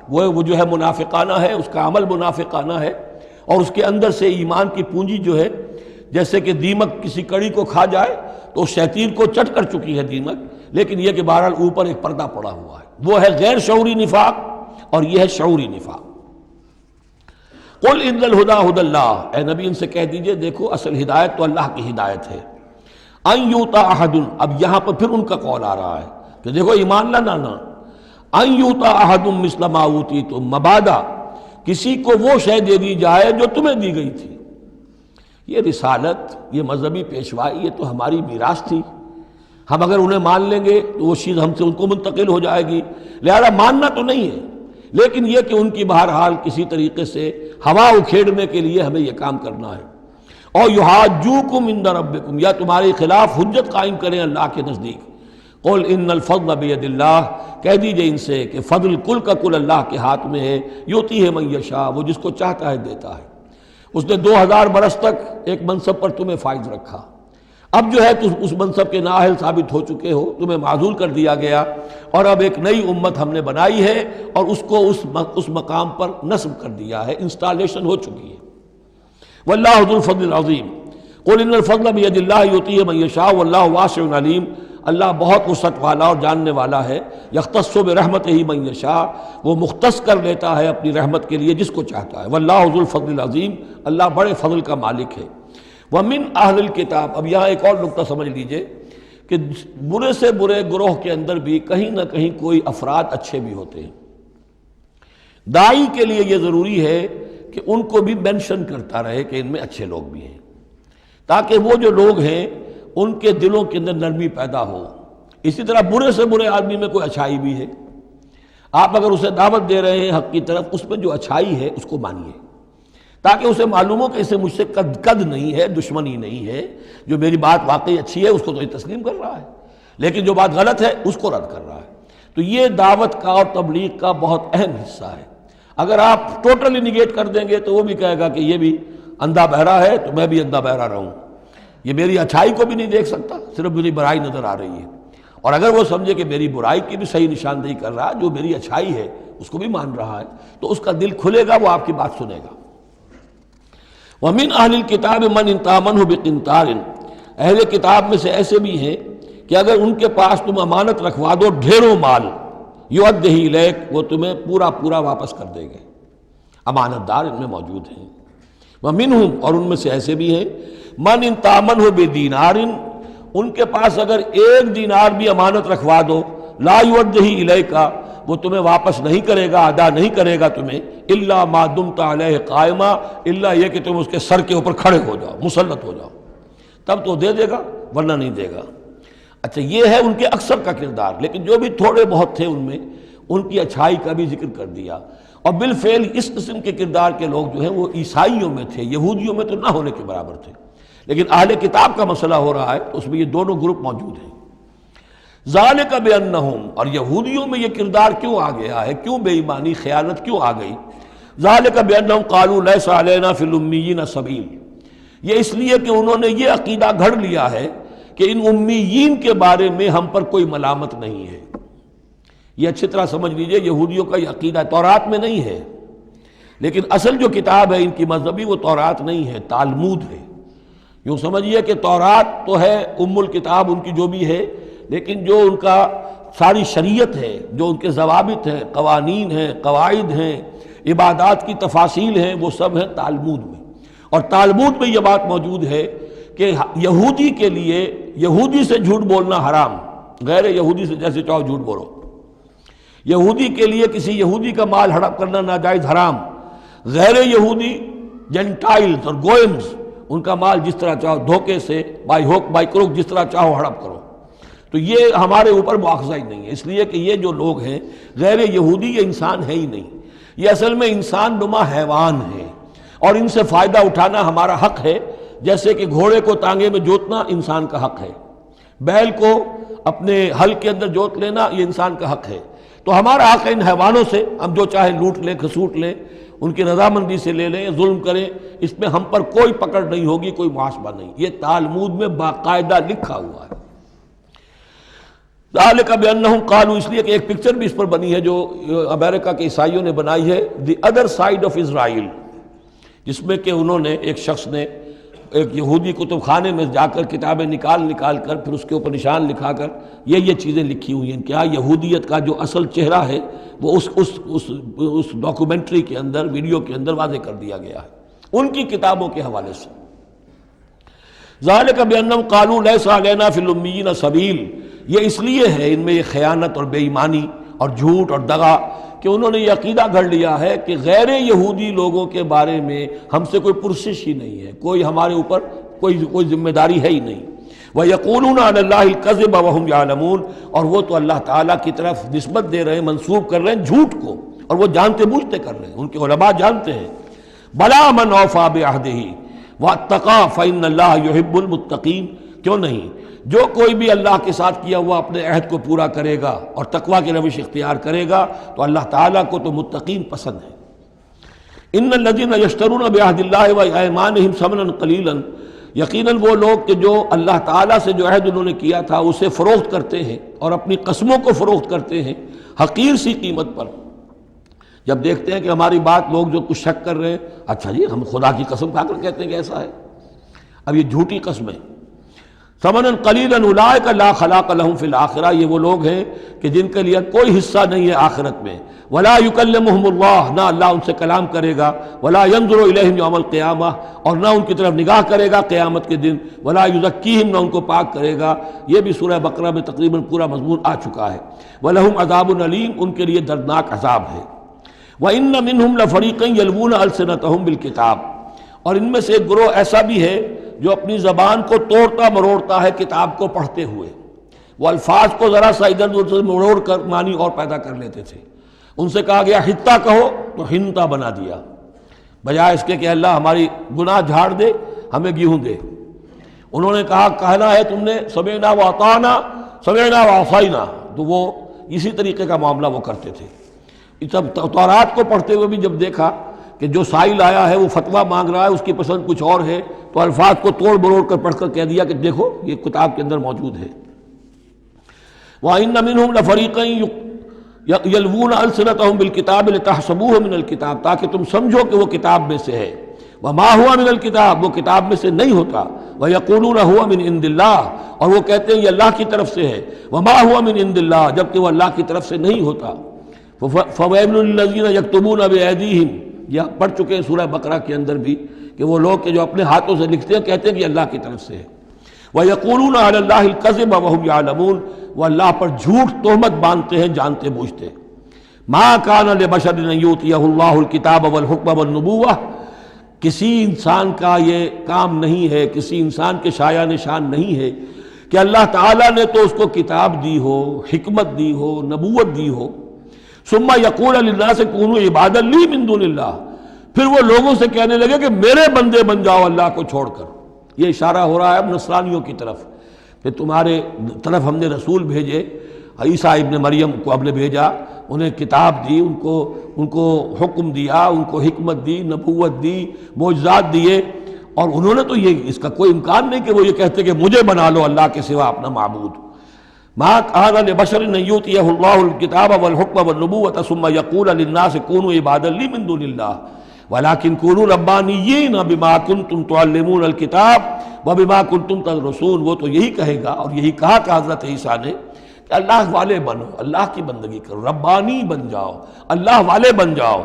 وہ جو ہے منافقانہ ہے، اس کا عمل منافقانہ ہے، اور اس کے اندر سے ایمان کی پونجی جو ہے جیسے کہ دیمک کسی کڑی کو کھا جائے تو اس شیطین کو چٹ کر چکی ہے دیمک، لیکن یہ کہ بہرحال اوپر ایک پردہ پڑا ہوا ہے، وہ ہے غیر شعوری نفاق اور یہ ہے شعوری نفاق۔ قل ان الہدی ھدی اللہ، اے نبی ان سے کہہ دیجئے دیکھو اصل ہدایت تو اللہ کی ہدایت ہے۔ ان یؤتی احد، اب یہاں پر پھر ان کا قول آ رہا ہے کہ دیکھو ایمان لانا نا، ان یؤتی احد مثل ما اوتیتم، مبادا کسی کو وہ شے دے دی جائے جو تمہیں دی گئی تھی۔ یہ رسالت، یہ مذہبی پیشوائی، یہ تو ہماری میراث تھی، ہم اگر انہیں مان لیں گے تو وہ چیز ہم سے ان کو منتقل ہو جائے گی، لہذا ماننا تو نہیں ہے، لیکن یہ کہ ان کی بہرحال کسی طریقے سے ہوا اکھیڑنے کے لیے ہمیں یہ کام کرنا ہے۔ اور یحاجوکم عند ربکم، یا تمہارے خلاف حجت قائم کریں اللہ کے نزدیک۔ قل ان الفضل بید اللہ، کہہ دیجئے ان سے کہ فضل کل کا کل اللہ کے ہاتھ میں ہے، یؤتی ہے من یشاء، وہ جس کو چاہتا ہے دیتا ہے۔ اس نے 2000 برس تک ایک منصب پر تمہیں فائز رکھا، اب جو ہے تم اس منصب کے نااہل ثابت ہو چکے ہو، تمہیں معزول کر دیا گیا، اور اب ایک نئی امت ہم نے بنائی ہے اور اس کو اس مقام پر نصب کر دیا ہے، انسٹالیشن ہو چکی ہے۔ واللہ ذو الفضل العظیم، قل ان الفضل بید اللہ یؤتیہ من یشاء واللہ واسع علیم، اللہ بہت وسعت والا اور جاننے والا ہے۔ یختص برحمتہ من یشاء، وہ مختص کر لیتا ہے اپنی رحمت کے لیے جس کو چاہتا ہے۔ واللہ ذو الفضل العظیم، اللہ بڑے فضل کا مالک ہے۔ ومن اہل الکتاب، اب یہاں ایک اور نقطہ سمجھ لیجئے کہ برے سے برے گروہ کے اندر بھی کہیں نہ کہیں کوئی افراد اچھے بھی ہوتے ہیں۔ داعی کے لیے یہ ضروری ہے کہ ان کو بھی مینشن کرتا رہے کہ ان میں اچھے لوگ بھی ہیں، تاکہ وہ جو لوگ ہیں ان کے دلوں کے اندر نرمی پیدا ہو۔ اسی طرح برے سے برے آدمی میں کوئی اچھائی بھی ہے، آپ اگر اسے دعوت دے رہے ہیں حق کی طرف، اس میں جو اچھائی ہے اس کو مانیے، تاکہ اسے معلوم ہو کہ اسے مجھ سے قد نہیں ہے، دشمنی نہیں ہے، جو میری بات واقعی اچھی ہے اس کو تو یہ تسلیم کر رہا ہے، لیکن جو بات غلط ہے اس کو رد کر رہا ہے۔ تو یہ دعوت کا اور تبلیغ کا بہت اہم حصہ ہے۔ اگر آپ ٹوٹلی نگیٹ کر دیں گے تو وہ بھی کہے گا کہ یہ بھی اندھا بہرا ہے تو میں بھی اندھا بہرا رہوں، یہ میری اچھائی کو بھی نہیں دیکھ سکتا، صرف میری برائی نظر آ رہی ہے۔ اور اگر وہ سمجھے کہ میری برائی کی بھی صحیح نشاندہی کر رہا ہے، جو میری اچھائی ہے اس کو بھی مان رہا ہے، تو اس کا دل کھلے گا، وہ آپ کی بات سنے گا۔ وَمِنْ أَهْلِ الْكِتَابِ مَنْ إِنْ تَأْمَنْهُ بِقِنْطَارٍ، اہل کتاب میں سے ایسے بھی ہیں کہ اگر ان کے پاس تم امانت رکھوا دو ڈھیروں مال، یؤدیہ الیک، وہ تمہیں پورا پورا واپس کر دیں گے۔ امانت دار ان میں موجود ہیں۔ وَمِنْهُمْ، اور ان میں سے ایسے بھی ہیں، مَنْ إِنْ تَأْمَنْهُ بِدِینَارٍ، ان کے پاس اگر ایک دینار بھی امانت رکھوا دو، لا یؤدیہ الیک، وہ تمہیں واپس نہیں کرے گا، ادا نہیں کرے گا تمہیں، الا ما دمت علیہ قائما، الا یہ کہ تم اس کے سر کے اوپر کھڑے ہو جاؤ، مسلط ہو جاؤ، تب تو دے دے گا ورنہ نہیں دے گا۔ اچھا یہ ہے ان کے اکثر کا کردار، لیکن جو بھی تھوڑے بہت تھے ان میں ان کی اچھائی کا بھی ذکر کر دیا۔ اور بالفعل اس قسم کے کردار کے لوگ جو ہیں وہ عیسائیوں میں تھے، یہودیوں میں تو نہ ہونے کے برابر تھے، لیکن اہل کتاب کا مسئلہ ہو رہا ہے تو اس میں یہ دونوں گروپ موجود ہیں۔ ذالک بانہم، اور یہودیوں میں یہ کردار کیوں آ گیا ہے، کیوں بے ایمانی خیانت کیوں آ گئی؟ ذالک بانہم قالوا لیس علینا فی الامیین سبیل، یہ اس لیے کہ انہوں نے یہ عقیدہ گھڑ لیا ہے کہ ان امیین کے بارے میں ہم پر کوئی ملامت نہیں ہے۔ یہ اچھی طرح سمجھ لیجئے، یہودیوں کا یہ عقیدہ تورات میں نہیں ہے، لیکن اصل جو کتاب ہے ان کی مذہبی وہ تورات نہیں ہے، تالمود ہے۔ یوں سمجھیے کہ تورات تو ہے ام الکتاب ان کی جو بھی ہے، لیکن جو ان کا ساری شریعت ہے، جو ان کے ضوابط ہیں، قوانین ہیں، قواعد ہیں، عبادات کی تفاصیل ہیں، وہ سب ہیں تالمود میں۔ اور تالمود میں یہ بات موجود ہے کہ یہودی کے لیے یہودی سے جھوٹ بولنا حرام، غیر یہودی سے جیسے چاہو جھوٹ بولو۔ یہودی کے لیے کسی یہودی کا مال ہڑپ کرنا ناجائز حرام، غیر یہودی جنٹائلز اور گوئمز ان کا مال جس طرح چاہو دھوکے سے، بائی ہوک بائی کروک، جس طرح چاہو ہڑپ کرو۔ تو یہ ہمارے اوپر مواخذہ ہی نہیں ہے، اس لیے کہ یہ جو لوگ ہیں غیر یہودی، یہ انسان ہے ہی نہیں، یہ اصل میں انسان نما حیوان ہے، اور ان سے فائدہ اٹھانا ہمارا حق ہے، جیسے کہ گھوڑے کو تانگے میں جوتنا انسان کا حق ہے، بیل کو اپنے حل کے اندر جوت لینا یہ انسان کا حق ہے۔ تو ہمارا حق ہے ان حیوانوں سے ہم جو چاہے لوٹ لیں، کھسوٹ لیں، ان کی رضامندی سے لے لیں، ظلم کریں، اس میں ہم پر کوئی پکڑ نہیں ہوگی، کوئی محاسبہ نہیں۔ یہ تالمود میں باقاعدہ لکھا ہوا ہے۔ ذالک بانہم قالوا، اس لیے کہ ایک پکچر بھی اس پر بنی ہے جو امریکہ کے عیسائیوں نے بنائی ہے، the other side of Israel, جس میں کہ انہوں نے ایک شخص نے ایک یہودی کتب خانے میں جا کر کتابیں نکال کر پھر اس کے اوپر نشان لکھا کر یہ چیزیں لکھی ہوئی ہیں. کیا یہودیت کا جو اصل چہرہ ہے وہ اس ڈاکومنٹری کے اندر، ویڈیو کے اندر واضح کر دیا گیا ہے ان کی کتابوں کے حوالے سے. ذالک بانہم قالوا لیس علینا فی الامیین سبیل، یہ اس لیے ہے ان میں یہ خیانت اور بے ایمانی اور جھوٹ اور دغا کہ انہوں نے یہ عقیدہ گھڑ لیا ہے کہ غیر یہودی لوگوں کے بارے میں ہم سے کوئی پرسش ہی نہیں ہے، کوئی ہمارے اوپر کوئی ذمہ داری ہے ہی نہیں. وَيَقُولُونَ عَلَى اللَّهِ الْكَذِبَ وَهُمْ يَعْلَمُونَ، اور وہ تو اللہ تعالیٰ کی طرف نسبت دے رہے ہیں، منسوب کر رہے ہیں جھوٹ کو، اور وہ جانتے بوجھتے کر رہے ہیں. ان کے علماء جانتے ہیں. بَلَا مَنْ أَوْفَىٰ بِعَهْدِهِ وَاتَّقَىٰ فَإِنَّ اللَّهَ يُحِبُّ الْمُتَّقِينَ، کیوں نہیں، جو کوئی بھی اللہ کے ساتھ کیا ہوا اپنے عہد کو پورا کرے گا اور تقویٰ کی روش اختیار کرے گا تو اللہ تعالیٰ کو تو متقین پسند ہے. ان الذین یشترون بعہد اللہ وایمانہم ثمنا قلیلا، یقیناً وہ لوگ کہ جو اللہ تعالیٰ سے جو عہد انہوں نے کیا تھا اسے فروخت کرتے ہیں اور اپنی قسموں کو فروخت کرتے ہیں حقیر سی قیمت پر. جب دیکھتے ہیں کہ ہماری بات لوگ جو کچھ شک کر رہے ہیں، اچھا جی ہم خدا کی قسم کھا کر کہتے ہیں کہ ایسا ہے، اب یہ جھوٹی قسمیں. ثمنا قلیلا اولئک لا خلاق لهم فی الآخرہ، یہ وہ لوگ ہیں کہ جن کے لیے کوئی حصہ نہیں ہے آخرت میں. ولا یکلمہم اللہ، نہ اللہ ان سے کلام کرے گا. ولا ینظر الیہم یوم القیامہ، اور نہ ان کی طرف نگاہ کرے گا قیامت کے دن. ولا یزکیہم، نہ ان کو پاک کرے گا. یہ بھی سورہ بقرہ میں تقریباً پورا مضمون آ چکا ہے. ولہم عذاب علیم، ان کے لیے دردناک عذاب ہے. وَإِنَّ مِنْهُمْ لَفَرِيقًا يَلْوُونَ أَلْسِنَتَهُم بِالْكِتَابِ، اور ان میں سے ایک گروہ ایسا بھی ہے جو اپنی زبان کو توڑتا مروڑتا ہے کتاب کو پڑھتے ہوئے. وہ الفاظ کو ذرا سا ادھر ادھر سے مروڑ کر معنی اور پیدا کر لیتے تھے. ان سے کہا گیا حتہ کہو تو ہنتا بنا دیا، بجائے اس کے کہ اللہ ہماری گناہ جھاڑ دے، ہمیں گیہوں دے. انہوں نے کہا کہنا ہے تم نے سمعنا واطعنا، سمعنا وعصینا، تو وہ اسی طریقے کا معاملہ وہ کرتے تھے. جب تورات کو پڑھتے ہوئے بھی جب دیکھا کہ جو سائل آیا ہے وہ فتویٰ مانگ رہا ہے، اس کی پسند کچھ اور ہے، تو الفاظ کو توڑ مروڑ کر پڑھ کر کہہ دیا کہ دیکھو یہ کتاب کے اندر موجود ہے. وَإِنَّ مِنْهُمْ لَفَرِيقًا يَلْوُونَ أَلْسِنَتَهُمْ بِالْكِتَابِ لِتَحْسَبُوهُ مِنَ الْكِتَابِ، تاکہ تم سمجھو کہ وہ کتاب میں سے ہے. وَمَا هُوَ مِنَ الْكِتَابِ، وہ کتاب میں سے نہیں ہوتا. وَيَقُولُونَ هُوَ مِنْ عِنْدِ اللَّهِ، اور وہ کہتے ہیں یہ اللہ کی طرف سے ہے. وَمَا هُوَ مِنْ عِنْدِ اللَّهِ، جبکہ وہ اللہ کی طرف سے نہیں ہوتا. فَوَيْلٌ لِّلَّذِينَ يَكْتُبُونَ بِأَيْدِيهِمْ، یہ پڑھ چکے ہیں سورہ بقرہ کے اندر بھی کہ وہ لوگ کہ جو اپنے ہاتھوں سے لکھتے ہیں کہتے ہیں کہ اللہ کی طرف سے ہے. وَيَقُولُونَ عَلَى اللَّهِ الْكَذِبَ وَهُمْ يَعْلَمُونَ، وہ اللہ پر جھوٹ تہمت باندھتے ہیں جانتے بوجھتے. مَا كَانَ لِبَشَرٍ أَن يُؤْتِيَهُ اللَّهُ الْكِتَابَ وَالْحُكْمَ وَالنُّبُوَّةَ، کسی انسان کا یہ کام نہیں ہے، کسی انسان کے شایع نشان نہیں ہے کہ اللہ تعالیٰ نے تو اس کو کتاب دی ہو، حکمت دی ہو، نبوت دی ہو. ثم یقول للناس کونوا عبادا لی من دون اللہ، پھر وہ لوگوں سے کہنے لگے کہ میرے بندے بن جاؤ اللہ کو چھوڑ کر. یہ اشارہ ہو رہا ہے اب نصرانیوں کی طرف کہ تمہارے طرف ہم نے رسول بھیجے، عیسیٰ ابن مریم کو ہم نے بھیجا، انہیں کتاب دی، ان کو حکم دیا، ان کو حکمت دی، نبوت دی، معجزات دیے، اور انہوں نے تو یہ اس کا کوئی امکان نہیں کہ وہ یہ کہتے کہ مجھے بنا لو اللہ کے سوا اپنا معبود. ما كان لبشر ان يؤتيه الله الكتاب والحكم والنبوة ثم يقول للناس كونوا عبادا لي من دون الله ولكن كونوا ربانيين بما كنتم تعلمون الكتاب وبما كنتم تدرسون. وہ تو یہی کہے گا اور یہی کہا کہ حضرت عیسیٰ نے کہ اللہ والے بنو، اللہ کی بندگی کرو، ربانی بن جاؤ، اللہ والے بن جاؤ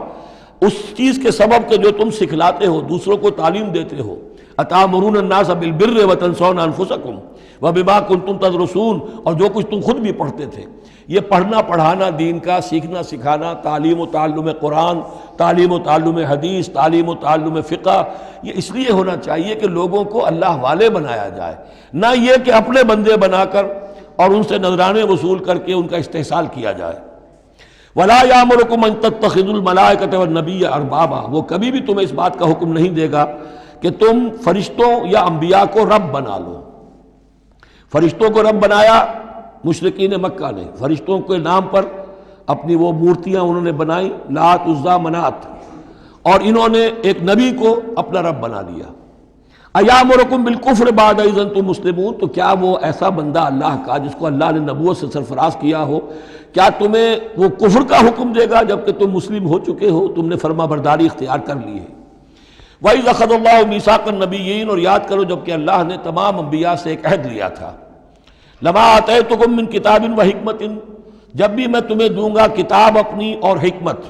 اس چیز کے سبب کہ جو تم سکھلاتے ہو، دوسروں کو تعلیم دیتے ہو. اتامرون الناس بالبر وتنسون انفسکم وبما کنتم تدرسون، اور جو کچھ تم خود بھی پڑھتے تھے. یہ پڑھنا پڑھانا دین کا، سیکھنا سکھانا، تعلیم و تعلم قرآن، تعلیم و تعلم حدیث، تعلیم و تعلم فقہ، یہ اس لیے ہونا چاہیے کہ لوگوں کو اللہ والے بنایا جائے، نہ یہ کہ اپنے بندے بنا کر اور ان سے نذرانے وصول کر کے ان کا استحصال کیا جائے. وَلَا يَأْمُرُكُمْ أَن تَتَّخِذُوا الْمَلَائِكَةَ وَالنَّبِيَّ أَرْبَابًا، وہ کبھی بھی تمہیں اس بات کا حکم نہیں دے گا کہ تم فرشتوں یا انبیاء کو رب بنا لو. فرشتوں کو رب بنایا مشرکین مکہ نے، فرشتوں کے نام پر اپنی وہ مورتیاں انہوں نے بنائی، لات، عزا، منات، اور انہوں نے ایک نبی کو اپنا رب بنا لیا. ایامرکم بالکفر بعد اذ انتم مسلمون، تو کیا وہ ایسا بندہ اللہ کا جس کو اللہ نے نبوت سے سرفراز کیا ہو، کیا تمہیں وہ کفر کا حکم دے گا جبکہ تم مسلم ہو چکے ہو، تم نے فرما برداری اختیار کر لی ہے. وَإِذْ أَخَذَ اللَّهُ مِيثَاقَ النَّبِيِّينَ، اور یاد کرو جب کہ اللہ نے تمام انبیاء سے ایک عہد لیا تھا، لَمَا آتَيْتُكُم مِّن كِتَابٍ وَحِكْمَةٍ، جب بھی میں تمہیں دوں گا کتاب اپنی اور حکمت،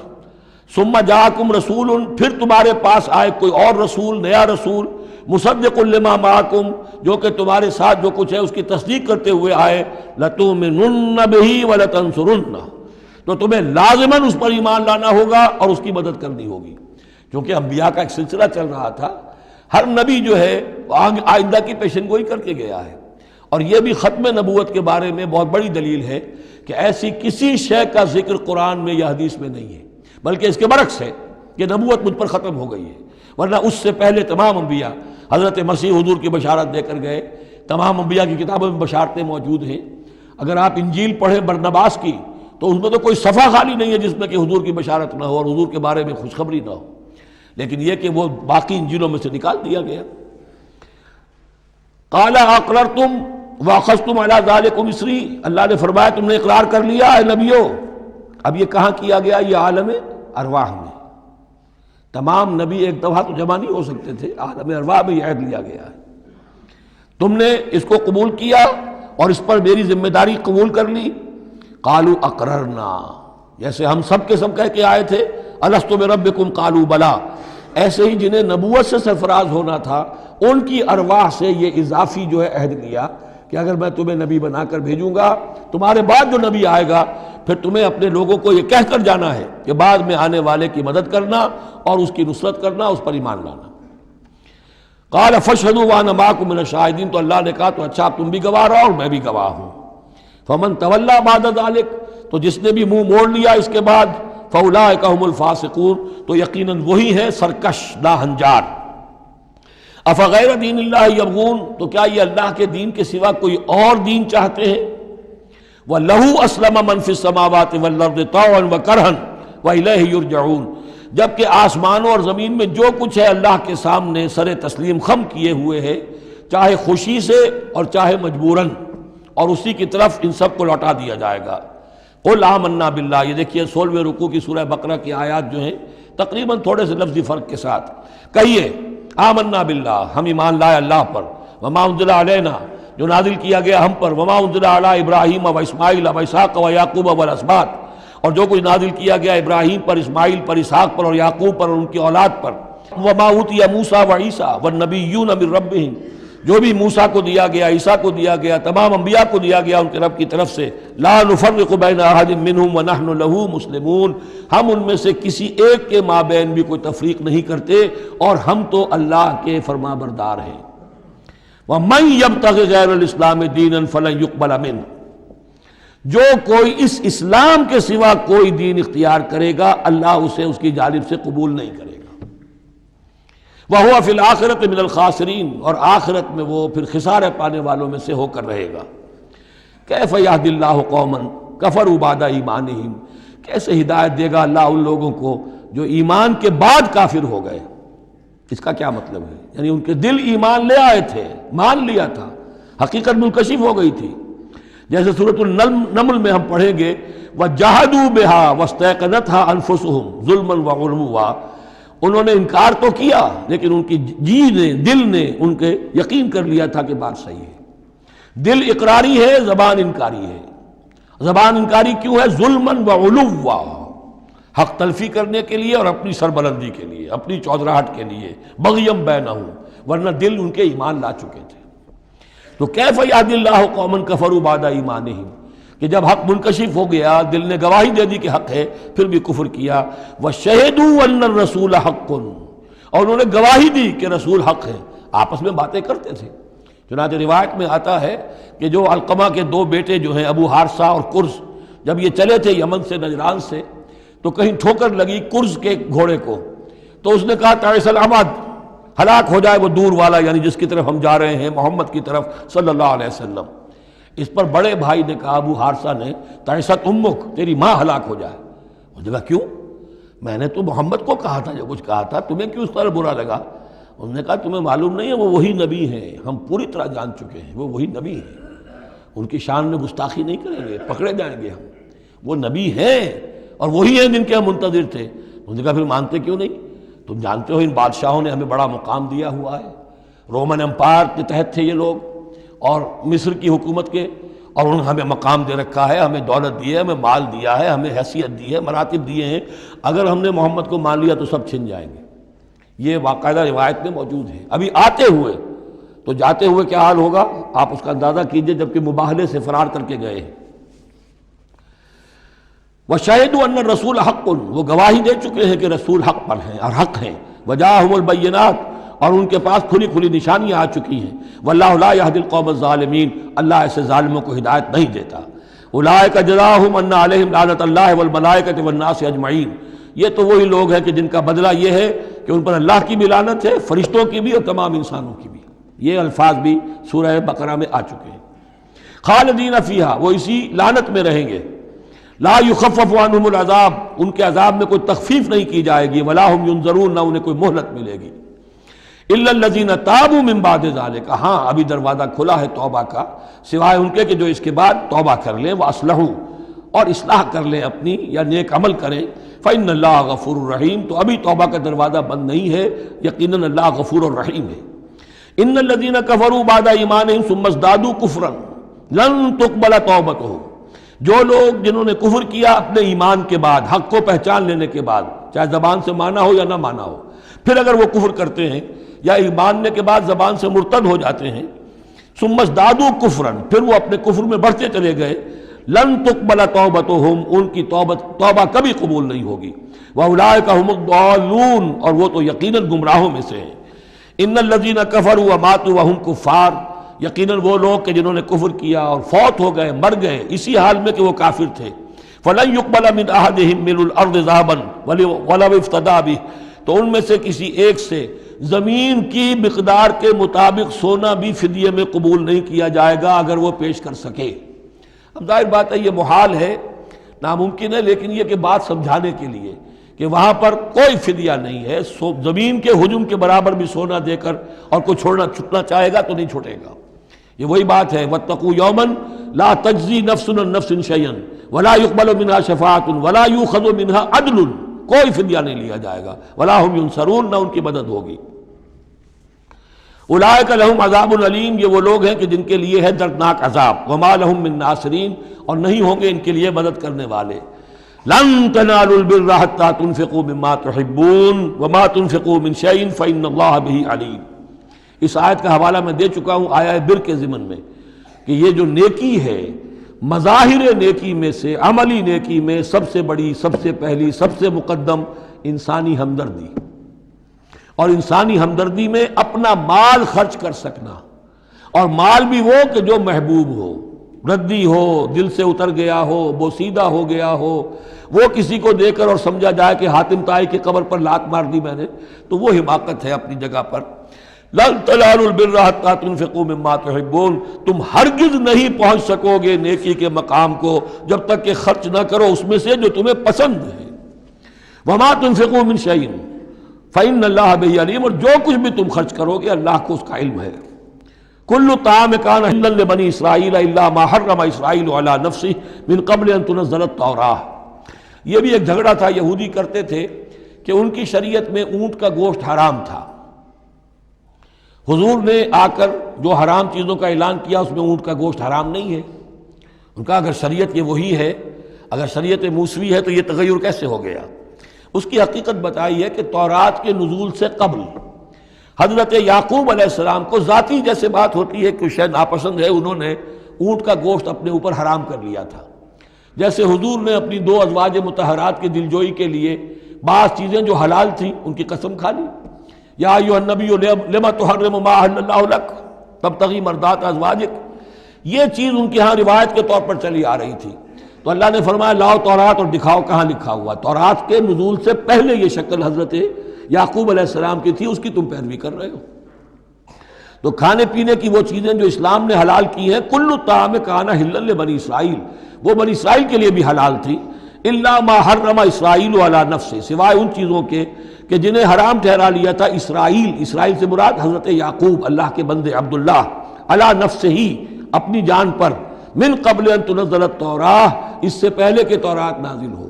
ثم جاءکم رسول، پھر تمہارے پاس آئے کوئی اور رسول، نیا رسول، مصدق لما معکم، جو کہ تمہارے ساتھ جو کچھ ہے اس کی تصدیق کرتے ہوئے آئے، لَتُؤْمِنُنَّ بِهِ وَلَتَنصُرُنَّهُ، تو تمہیں لازماً اس پر ایمان لانا ہوگا اور اس کی مدد کرنی ہوگی، کیونکہ انبیاء کا ایک سلسلہ چل رہا تھا، ہر نبی جو ہے آئندہ کی پیشن گوئی کر کے گیا ہے، اور یہ بھی ختم نبوت کے بارے میں بہت بڑی دلیل ہے کہ ایسی کسی شے کا ذکر قرآن میں یا حدیث میں نہیں ہے، بلکہ اس کے برعکس ہے کہ نبوت مجھ پر ختم ہو گئی ہے، ورنہ اس سے پہلے تمام انبیاء حضرت مسیح حضور کی بشارت دے کر گئے، تمام انبیاء کی کتابوں میں بشارتیں موجود ہیں۔ اگر آپ انجیل پڑھیں برنباس کی تو اس میں تو کوئی صفحہ خالی نہیں ہے جس میں کہ حضور کی بشارت نہ ہو اور حضور کے بارے میں خوشخبری نہ ہو، لیکن یہ کہ وہ باقی انجیلوں میں سے نکال دیا گیا۔ قال اقررتم واخذتم علی ذلکم اسری، اللہ نے فرمایا تم نے اقرار کر لیا اے نبیوں۔ اب یہ کہاں کیا گیا؟ یہ عالم ارواح میں، تمام نبی ایک دفعہ تو جمع نہیں ہو سکتے تھے، عالم ارواح میں یہ عہد لیا گیا ہے، تم نے اس کو قبول کیا اور اس پر میری ذمہ داری قبول کر لی۔ قالوا اقررنا، جیسے ہم سب کے سب کہہ کے آئے تھے الست بربکم قالوا بلا، ایسے ہی جنہیں نبوت سے سرفراز ہونا تھا ان کی ارواح سے یہ اضافی جو ہے عہد لیا کہ اگر میں تمہیں نبی بنا کر بھیجوں گا، تمہارے بعد جو نبی آئے گا پھر تمہیں اپنے لوگوں کو یہ کہہ کر جانا ہے کہ بعد میں آنے والے کی مدد کرنا اور اس کی نصرت کرنا، اس پر ایمان لانا۔ قال فاشهدوا وانا معكم من الشاهدين، تو اللہ نے کہا تو اچھا تم بھی گواہ رہو اور میں بھی گواہ ہوں۔ فمن تولى بعد ذلك، تو جس نے بھی منہ موڑ لیا اس کے بعد، فاولئک هم الفاسقون، تو یقیناً وہی ہیں سرکش ناہنجار۔ افغیر دین اللہ یبغون، تو کیا یہ اللہ کے دین کے سوا کوئی اور دین چاہتے ہیں؟ وَلَهُ أَسْلَمَ مَنْ فِي السَّمَاوَاتِ وَالْأَرْضِ طَوْعًا وَكَرْهًا وَإِلَيْهِ يُرْجَعُونَ، جبکہ آسمانوں اور زمین میں جو کچھ ہے اللہ کے سامنے سر تسلیم خم کیے ہوئے ہے، چاہے خوشی سے اور چاہے مجبوراً، اور اسی کی طرف ان سب کو لوٹا دیا جائے گا۔ قُلْ آمَنَّا بِاللَّهِ، یہ دیکھیے 16ویں رکوع کی سورہ بقرہ کی آیات جو ہیں تقریباً تھوڑے سے لفظی فرق کے ساتھ، کہیے آمنا باللہ، ہم ایمان لائے اللہ پر، وما انزل علینا، جو نازل کیا گیا ہم پر، وما انزل علی ابراہیم و اسماعیل و اسحاق و یعقوب والاسباط، اور جو کچھ نازل کیا گیا ابراہیم پر، اسماعیل پر، اسحاق پر اور یعقوب پر اور ان کی اولاد پر، وما اوتی موسیٰ و عیسیٰ والنبیون من ربہم، جو بھی موسیٰ کو دیا گیا، عیسیٰ کو دیا گیا، تمام انبیاء کو دیا گیا ان کے رب کی طرف سے، لا نفرق بین احد منہم ونحن لہ مسلمون، ہم ان میں سے کسی ایک کے مابین بھی کوئی تفریق نہیں کرتے اور ہم تو اللہ کے فرما بردار ہیں۔ وَمَن يَبْتَغِ غَيْرَ الْإِسْلَامِ دِينًا فَلَن يُقْبَلَ مِنْهُ، جو کوئی اس اسلام کے سوا کوئی دین اختیار کرے گا اللہ اسے اس کی جانب سے قبول نہیں کرے گا۔ وَهُوَ فِي الْآخِرَةِ مِنَ الْخَاسِرِينَ، اور آخرت میں وہ پھر خسارے پانے والوں میں سے ہو کر رہے گا۔ کیف یہدی اللہ قوما کفروا بعد ایمانہم، کیسے ہدایت دے گا اللہ ان لوگوں کو جو ایمان کے بعد کافر ہو گئے؟ اس کا کیا مطلب ہے؟ یعنی ان کے دل ایمان لے آئے تھے، مان لیا تھا، حقیقت منکشف ہو گئی تھی، جیسے سورۃ النمل میں ہم پڑھیں گے وَجَحَدُوا بِهَا وَاسْتَيْقَنَتْهَا أَنفُسُهُمْ ظُلْمًا وَعُلُوًّا، انہوں نے انکار تو کیا لیکن ان کی جی نے، دل نے ان کے یقین کر لیا تھا کہ بات صحیح ہے۔ دل اقراری ہے، زبان انکاری ہے۔ زبان انکاری کیوں ہے؟ ظلمًا وعلوا، حق تلفی کرنے کے لیے اور اپنی سربلندی کے لیے، اپنی چودراہٹ کے لیے، بغیم بینہم، ورنہ دل ان کے ایمان لا چکے تھے۔ تو کیف یہدی اللہ قوما کفروا بعد ایمانہم، کہ جب حق منکشف ہو گیا، دل نے گواہی دے دی کہ حق ہے، پھر بھی کفر کیا۔ وَشَهِدُوا أَنَّ الرَّسُولَ حَقٌّ، اور انہوں نے گواہی دی کہ رسول حق ہے، آپس میں باتیں کرتے تھے۔ چنانچہ روایت میں آتا ہے کہ جو علقمہ کے دو بیٹے جو ہیں ابو حارثہ اور کرز، جب یہ چلے تھے یمن سے، نجران سے، تو کہیں ٹھوکر لگی کرز کے گھوڑے کو، تو اس نے کہا تعیس العمد، ہلاک ہو جائے وہ دور والا، یعنی جس کی طرف ہم جا رہے ہیں، محمد کی طرف صلی اللہ علیہ وسلم۔ اس پر بڑے بھائی نے کہا، ابو حارثہ نے، تعیست امک، تیری ماں ہلاک ہو جائے۔ اس نے کہا کیوں؟ میں نے تو محمد کو کہا تھا جو کچھ کہا تھا، تمہیں کیوں اس طرح برا لگا؟ انہوں نے کہا تمہیں معلوم نہیں ہے وہ وہی نبی ہیں، ہم پوری طرح جان چکے ہیں وہ وہی نبی ہیں، ان کی شان میں گستاخی نہیں کریں گے، پکڑے جائیں گے ہم، وہ نبی ہیں اور وہی ہیں جن کے ہم منتظر تھے۔ انہوں نے کہا پھر مانتے کیوں نہیں؟ تم جانتے ہو ان بادشاہوں نے ہمیں بڑا مقام دیا ہوا ہے، رومن امپائر کے تحت تھے یہ لوگ اور مصر کی حکومت کے، اور انہوں نے ہمیں مقام دے رکھا ہے، ہمیں دولت دی ہے، ہمیں مال دیا ہے، ہمیں حیثیت دی ہے، مراتب دیے ہیں، اگر ہم نے محمد کو مان لیا تو سب چھن جائیں گے۔ یہ باقاعدہ روایت میں موجود ہے۔ ابھی آتے ہوئے تو جاتے ہوئے کیا حال ہوگا آپ اس کا اندازہ کیجئے، جبکہ مباہلے سے فرار کر کے گئے ہیں۔ وَشَهِدُوا أَنَّ الرَّسُولَ حَقٌّ، وہ گواہی دے چکے ہیں کہ رسول حق پر ہیں اور حق ہیں۔ وَجَاءَهُمُ الْبَيِّنَاتُ، اور ان کے پاس کھلی کھلی نشانیاں آ چکی ہیں۔ وَاللَّهُ لَا يَهْدِي الْقَوْمَ الظَّالِمِينَ، اللہ ایسے ظالموں کو ہدایت نہیں دیتا۔ أُولَٰئِكَ جَزَاؤُهُمْ أَنَّ عَلَيْهِمْ لَعْنَةَ اللَّهِ وَالْمَلَائِكَةِ وَالنَّاسِ أَجْمَعِينَ، یہ تو وہی لوگ ہیں کہ جن کا بدلہ یہ ہے کہ ان پر اللہ کی بھی لعنت ہے، فرشتوں کی بھی اور تمام انسانوں کی بھی۔ یہ الفاظ بھی سورہ بقرہ میں آ چکے ہیں۔ خالدین فیہا، وہ اسی لعنت میں رہیں گے۔ لا یخفف عنہم العذاب، ان کے عذاب میں کوئی تخفیف نہیں کی جائے گی۔ ولا ہم ینظرون، نہ انہیں کوئی مہلت ملے گی۔ الا الذین تابوا من بعد ذلک، ہاں ابھی دروازہ کھلا ہے توبہ کا، سوائے ان کے کہ جو اس کے بعد توبہ کر لیں، واصلحوا، اور اصلاح کر لیں اپنی یا نیک عمل کریں۔ فإن اللہ غفور الرحیم، تو ابھی توبہ کا دروازہ بند نہیں ہے، یقیناً اللہ غفور الرحیم ہے۔ ان الذین کفروا بعد ایمانہم ثم ازدادوا کفرا لن تقبل توبتہم، جو لوگ جنہوں نے کفر کیا اپنے ایمان کے بعد، حق کو پہچان لینے کے بعد، چاہے زبان سے مانا ہو یا نہ مانا ہو، پھر اگر وہ کفر کرتے ہیں یا ایماننے کے بعد زبان سے مرتد ہو جاتے ہیں، ثم ازدادوا کفرا، پھر وہ اپنے کفر میں بڑھتے چلے گئے، لن تقبل توبتہم، ان کی توبہ کبھی قبول نہیں ہوگی۔ واولئک ھم الضالون، اور وہ تو یقیناً گمراہوں میں سے ہیں۔ ان الذین کفروا وماتوا وهم کفار، یقیناً وہ لوگ کہ جنہوں نے کفر کیا اور فوت ہو گئے، مر گئے اسی حال میں کہ وہ کافر تھے، فلن يقبل من احدهم ملء الارض ذهبا ولو افتدى به، تو ان میں سے کسی ایک سے زمین کی مقدار کے مطابق سونا بھی فدیے میں قبول نہیں کیا جائے گا اگر وہ پیش کر سکے۔ اب ظاہر بات ہے یہ محال ہے، ناممکن ہے، لیکن یہ کہ بات سمجھانے کے لیے کہ وہاں پر کوئی فدیہ نہیں ہے، زمین کے حجم کے برابر بھی سونا دے کر اور کوئی چھٹنا چاہے گا تو نہیں چھوٹے گا۔ یہ وہی بات ہے، وَاتَّقُوا يَوْمًا لَا تَجْزِي نَفْسٌ عَن نَفْسٍ شَيْئًا وَلَا يُقْبَلُ مِنْهَا شَفَاعَةٌ وَلَا يُؤْخَذُ مِنْهَا عَدْلٌ، کوئی فدیہ نہیں لیا جائے گا، وَلَا هُمْ يُنصَرُونَ، نہ ان کی مدد ہوگی۔ اولئک لہم عذاب علیم، یہ وہ لوگ ہیں کہ جن کے لیے ہے دردناک عذاب، وما لہم من ناصرین، اور نہیں ہوں گے ان کے لیے مدد کرنے والے۔ لن تنالوا البر حتى تنفقوا مما تحبون وما تنفقوا من شيء فإن الله به علیم۔ اس آیت کا حوالہ میں دے چکا ہوں آیہ بر کے ضمن میں کہ یہ جو نیکی ہے، مظاہر نیکی میں سے، عملی نیکی میں سب سے بڑی، سب سے پہلی، سب سے مقدم انسانی ہمدردی، اور انسانی ہمدردی میں اپنا مال خرچ کر سکنا، اور مال بھی وہ کہ جو محبوب ہو، ردی ہو، دل سے اتر گیا ہو، بوسیدہ ہو گیا ہو، وہ کسی کو دے کر اور سمجھا جائے کہ حاتم طائی کی قبر پر لات مار دی میں نے، تو وہ حماقت ہے اپنی جگہ پر۔ لن تنالوا البر حتى تنفقوا مما تحبون، تم ہرگز نہیں پہنچ سکو گے نیکی کے مقام کو جب تک کہ خرچ نہ کرو اس میں سے جو تمہیں پسند ہے۔ وما تنفقوا من شيء فإن الله به علیم، اور جو کچھ بھی تم خرچ کرو گے اللہ کو اس کا علم ہے۔ كل طعام كان حلا لبني اسرائيل الا ما حرم اسرائيل على نفسه من قبل ان تنزل التوراة، یہ بھی ایک جھگڑا تھا، یہودی کرتے تھے کہ ان کی شریعت میں اونٹ کا گوشت حرام تھا، حضور نے آ کر جو حرام چیزوں کا اعلان کیا اس میں اونٹ کا گوشت حرام نہیں ہے۔ ان کا اگر شریعت یہ وہی ہے، اگر شریعت موسوی ہے تو یہ تغیر کیسے ہو گیا؟ اس کی حقیقت بتائی ہے کہ تورات کے نزول سے قبل حضرت یعقوب علیہ السلام کو ذاتی جیسے بات ہوتی ہے کہ شاید ناپسند ہے، انہوں نے اونٹ کا گوشت اپنے اوپر حرام کر لیا تھا، جیسے حضور نے اپنی 2 ازواج مطہرات کی دلجوئی کے لیے بعض چیزیں جو حلال تھیں ان کی قسم کھا لی۔ یا ایھا النبی لما تحرم ما احل اللہ لک تبتغی مرضات ازواجک، یہ چیز ان کے ہاں روایت کے طور پر چلی آ رہی تھی، تو اللہ نے فرمایا لاؤ تورات اور دکھاؤ کہاں لکھا ہوا۔ تورات کے نزول سے پہلے یہ شکل حضرت یعقوب علیہ السلام کی تھی، اس کی تم پیروی کر رہے ہو۔ تو کھانے پینے کی وہ چیزیں جو اسلام نے حلال کی ہیں، کل الطعام کان حلا لبنی اسرائیل، وہ بنی اسرائیل کے لیے بھی حلال تھی، الا ما حرم اسرائیل علی نفسہ، سوائے ان چیزوں کے کہ جنہیں حرام ٹھہرا لیا تھا اسرائیل، اسرائیل سے مراد حضرت یعقوب اللہ کے بندے عبداللہ، علی نفسہ ہی، اپنی جان پر، من قبل ان تنزل التوراۃ، اس سے پہلے کہ تورات نازل ہو۔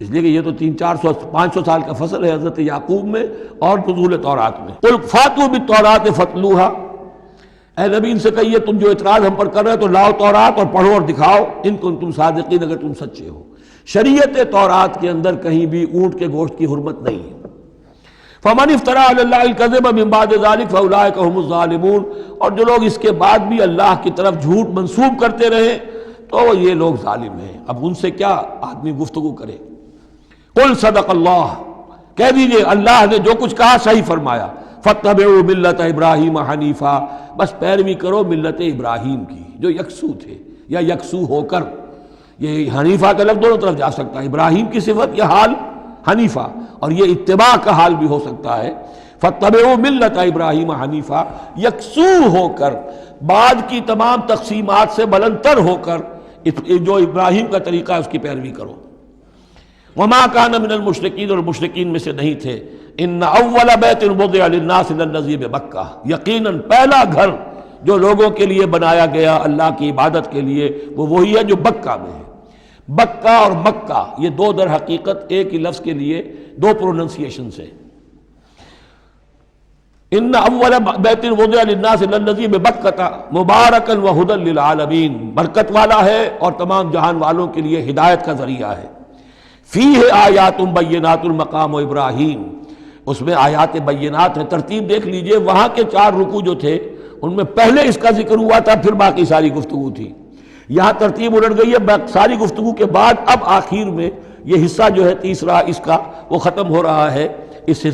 اس لیے کہ یہ تو 300-400-500 سال کا فصل ہے حضرت یعقوب میں اور نزول تورات میں۔ قل فاتوا بالتوراۃ فاتلوہا، اے نبی ان سے کہیے تم جو اعتراض ہم پر کر رہے ہو تو لاؤ تورات اور پڑھو اور دکھاؤ، ان کنتم صادقین، اگر تم سچے ہو۔ شریعت تورات کے اندر کہیں بھی اونٹ کے گوشت کی حرمت نہیں ہے۔ فمن افترى علی اللہ الکذب من بعد ذلک فاولئک هم الظالمون، اور جو لوگ اس کے بعد بھی اللہ کی طرف جھوٹ منسوب کرتے رہے تو یہ لوگ ظالم ہیں۔ اب ان سے کیا آدمی گفتگو کرے؟ قل صدق اللہ، کہہ دیجئے اللہ نے جو کچھ کہا صحیح فرمایا۔ فاتبعوا ملت ابراہیم حنیفا، بس پیروی کرو ملت ابراہیم کی جو یکسو تھے یا یکسو ہو کر، یہ حنیفہ کا لفظ دونوں طرف جا سکتا ہے، ابراہیم کی صفت یا حال حنیفہ، اور یہ اتباع کا حال بھی ہو سکتا ہے۔ فاتبعوا ملت ابراہیم حنیفہ، یکسو ہو کر، بعد کی تمام تقسیمات سے بلندتر ہو کر جو ابراہیم کا طریقہ ہے اس کی پیروی کرو۔ وما کان من المشرکین، اور مشرکین میں سے نہیں تھے۔ ان اول بیت وضع للناس للذی بمکہ، یقیناً پہلا گھر جو لوگوں کے لیے بنایا گیا اللہ کی عبادت کے لیے وہ وہی ہے جو بکہ میں ہے۔ بکہ اور مکہ یہ دو در حقیقت ایک ہی لفظ کے لیے دو پروننسیشن سے۔ ان اول بیت وضع للناس للذی ببکہ مبارکا وہدی للعالمین، برکت والا ہے اور تمام جہان والوں کے لیے ہدایت کا ذریعہ ہے۔ فیہ آیات بینات المقام ابراہیم، اس میں آیات بینات ہیں۔ ترتیب دیکھ لیجئے، وہاں کے 4 رکوع جو تھے ان میں پہلے اس کا ذکر ہوا تھا، پھر باقی ساری گفتگو تھی۔ یہاں ترتیب الٹ گئی ہے، ساری گفتگو کے بعد اب آخر میں یہ حصہ جو ہے تیسرا اس کا وہ ختم ہو رہا ہے، اس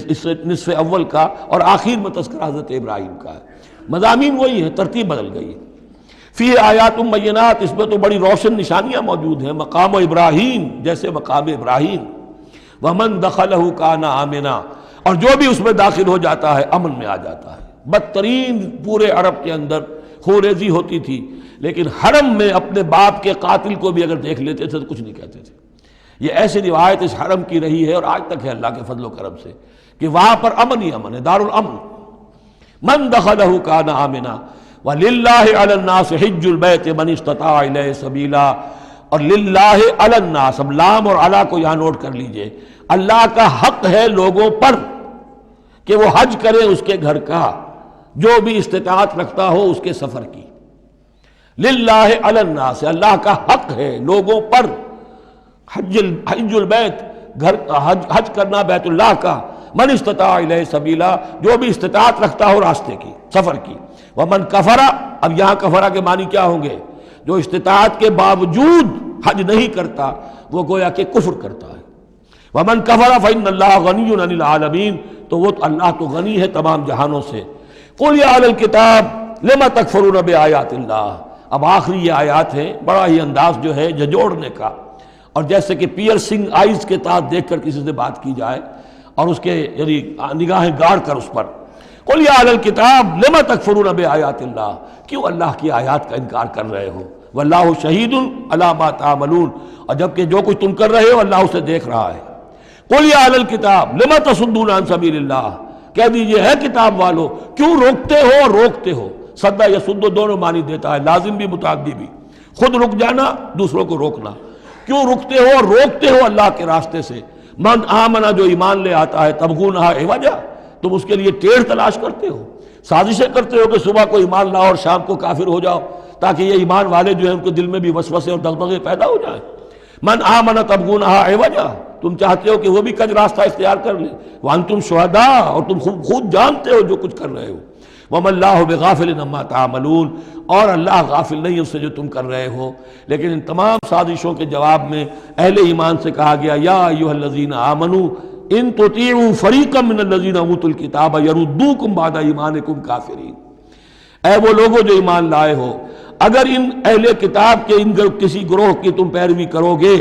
نصف اول کا، اور آخر میں تذکرہ حضرت ابراہیم کا ہے۔ مضامین وہی ہیں، ترتیب بدل گئی ہے۔ فی آیات بینات، اس میں تو بڑی روشن نشانیاں موجود ہیں۔ مقام ابراہیم، جیسے مقام ابراہیم۔ ومن دخلہ کان آمنا، اور جو بھی اس میں داخل ہو جاتا ہے امن میں آ جاتا ہے۔ بدترین پورے عرب کے اندر خوریزی ہوتی تھی، لیکن حرم میں اپنے باپ کے قاتل کو بھی اگر دیکھ لیتے تھے تو کچھ نہیں کہتے تھے۔ یہ ایسی روایت اس حرم کی رہی ہے اور آج تک ہے اللہ کے فضل و کرم سے، کہ وہاں پر امن ہی امن ہے، دار الامن۔ من دخلہ کان آمنا وَلِلَّهِ عَلَى النَّاسِ حِجُّ الْبَيْتِ مَنِ اسْتَطَاعَ إِلَيْهِ سَبِيلًا، اور للہ علی الناس، اب لام اور علی کو یہاں نوٹ کر لیجئے، اللہ کا حق ہے لوگوں پر کہ وہ حج کرے اس کے گھر کا، جو بھی استطاعت رکھتا ہو اس کے سفر کی۔ للہ علی الناس، اللہ کا حق ہے لوگوں پر، حج البیت، گھر حج کرنا بیت اللہ کا، من استطاع الیہ سبیلا، جو بھی استطاعت رکھتا ہو راستے کی، سفر کی۔ ومن کفر، اب یہاں کفرہ کے معنی کیا ہوں گے؟ جو استطاعت کے باوجود حج نہیں کرتا وہ گویا کہ کفر کرتا ہے۔ ومن کفر فإن اللہ غنی عن العالمین، تو وہ اللہ تو غنی ہے تمام جہانوں سے۔ قل یا اہل الکتاب لم تکفرون بآیات اللہ، اب آخری یہ آیات ہیں، بڑا ہی انداز جو ہے جھنجھوڑنے کا، اور جیسے کہ پیئرسنگ آئیز کے ساتھ دیکھ کر کسی سے بات کی جائے اور اس کے یعنی نگاہیں گاڑ کر اس پر۔ قل یا اہل الکتاب لم تکفرون بآیات اللہ، کیوں اللہ کی آیات کا انکار کر رہے ہو؟ واللہ شہید علی ما تعملون، اور جبکہ جو کچھ تم کر رہے ہو اللہ اسے دیکھ رہا ہے۔ قل یا اہل الکتاب لم تصدون عن سبیل اللہ، کہہ دیجئے ہے کتاب والو کیوں روکتے ہو اور روکتے ہو۔ صدہ یا سدو دونوں معنی دیتا ہے، لازم بھی متعدی بھی، خود رک جانا دوسروں کو روکنا۔ کیوں رکتے ہو اور روکتے ہو اللہ کے راستے سے؟ من آمنا، جو ایمان لے آتا ہے، تبغونہا عوجا، تم اس کے لیے ٹیڑھ تلاش کرتے ہو، سازشیں کرتے ہو کہ صبح کو ایمان لاؤ اور شام کو کافر ہو جاؤ، تاکہ یہ ایمان والے جو ہیں ان کے دل میں بھی وسوسے اور دغدغے پیدا ہو جائیں۔ من آمنا تبغونہا عوجا، تم چاہتے ہو کہ وہ بھی کج راستہ اختیار کر لیں، وانتم شہداء، اور تم خود جانتے ہو جو کچھ کر رہے ہو۔ وما اللہ بغافل عما تعملون، اور اللہ غافل نہیں اس سے جو تم کر رہے ہو۔ لیکن ان تمام سازشوں کے جواب میں اہل ایمان سے کہا گیا، یا ایھا الذین آمنوا ان تطیعوا فریقا من الذین اوتوا الکتاب یردوکم بعد ایمانکم کافرین، اے وہ لوگوں جو ایمان لائے ہو، اگر ان اہل کتاب کے ان کسی گروہ کی تم پیروی کرو گے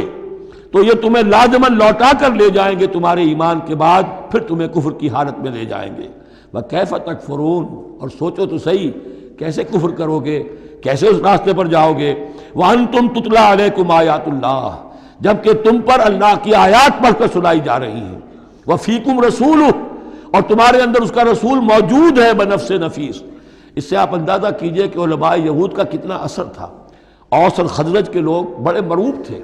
تو یہ تمہیں لازماً لوٹا کر لے جائیں گے تمہارے ایمان کے بعد، پھر تمہیں کفر کی حالت میں لے جائیں گے۔ وَكَيْفَ تَكْفُرُونَ، اور سوچو تو صحیح کیسے کفر کرو گے، کیسے اس راستے پر جاؤ گے۔ وَأَنْتُمْ تُتْلَىٰ عَلَيْكُمْ آیَاتُ اللَّهِ، جبکہ تم پر اللہ کی آیات پڑھ کر سنائی جا رہی ہیں۔ وَفِيكُمْ رَسُولُهُ، اور تمہارے اندر اس کا رسول موجود ہے بنفس نفیس۔ اس سے آپ اندازہ کیجئے کہ علماء یہود کا کتنا اثر تھا۔ اوس اور خزرج کے لوگ بڑے مرعوب تھے،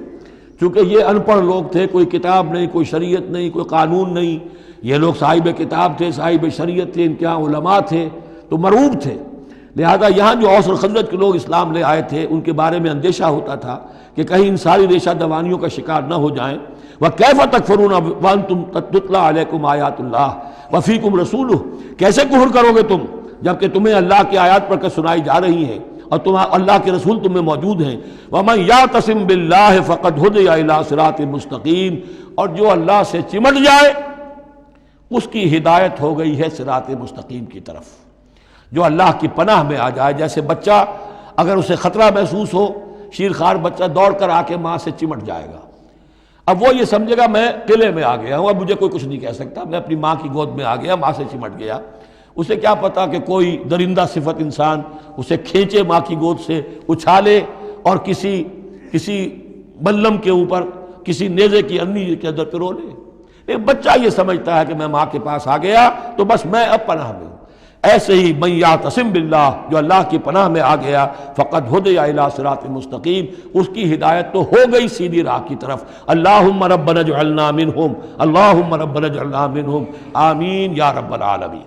چونکہ یہ ان پڑھ لوگ تھے، کوئی کتاب نہیں، کوئی شریعت نہیں، کوئی قانون نہیں، یہ لوگ صاحب کتاب تھے، صاحب شریعت تھے، ان کے یہاں علماء تھے، تو مرعوب تھے۔ لہذا یہاں جو اوس اور خزرج کے لوگ اسلام لے آئے تھے، ان کے بارے میں اندیشہ ہوتا تھا کہ کہیں ان ساری ریشہ دوانیوں کا شکار نہ ہو جائیں۔ وَكَيْفَ تَكْفُرُونَ وَأَنْتُمْ تُتْلَىٰ عَلَيْكُمْ آيَاتُ اللَّهِ وَفِيكُمْ رَسُولُهُ، کیسے کفر کرو گے تم جبکہ تمہیں اللہ کی آیات پڑھ کر سنائی جا رہی ہیں اور اللہ کے رسول تم میں موجود ہیں۔ وَمَنْ يَعْتَصِمْ بِاللَّهِ فَقَدْ هُدِيَ إِلَىٰ صِرَاطٍ مُسْتَقِيمٍ، اور جو اللہ سے چمٹ جائے اس کی ہدایت ہو گئی ہے صراط مستقیم کی طرف۔ جو اللہ کی پناہ میں آ جائے، جیسے بچہ اگر اسے خطرہ محسوس ہو، شیرخوار بچہ دوڑ کر آ کے ماں سے چمٹ جائے گا، اب وہ یہ سمجھے گا میں قلعے میں آ گیا ہوں، اب مجھے کوئی کچھ نہیں کہہ سکتا، میں اپنی ماں کی گود میں آ گیا، ماں سے چمٹ گیا۔ اسے کیا پتا کہ کوئی درندہ صفت انسان اسے کھینچے ماں کی گود سے، اچھالے اور کسی بلم کے اوپر کسی نیزے کی انی کے اندر پرو لے۔ ایک بچہ یہ سمجھتا ہے کہ میں ماں کے پاس آ گیا تو بس میں اب پناہ میں ہوں۔ ایسے ہی من یعتصم باللہ، جو اللہ کی پناہ میں آ گیا، فقد ہدی الی صراط مستقیم، اس کی ہدایت تو ہو گئی سیدھی راہ کی طرف۔ اللہم ربنا اجعلنا منہم، اللہم ربنا اجعلنا منہم، آمین یا رب العالمین۔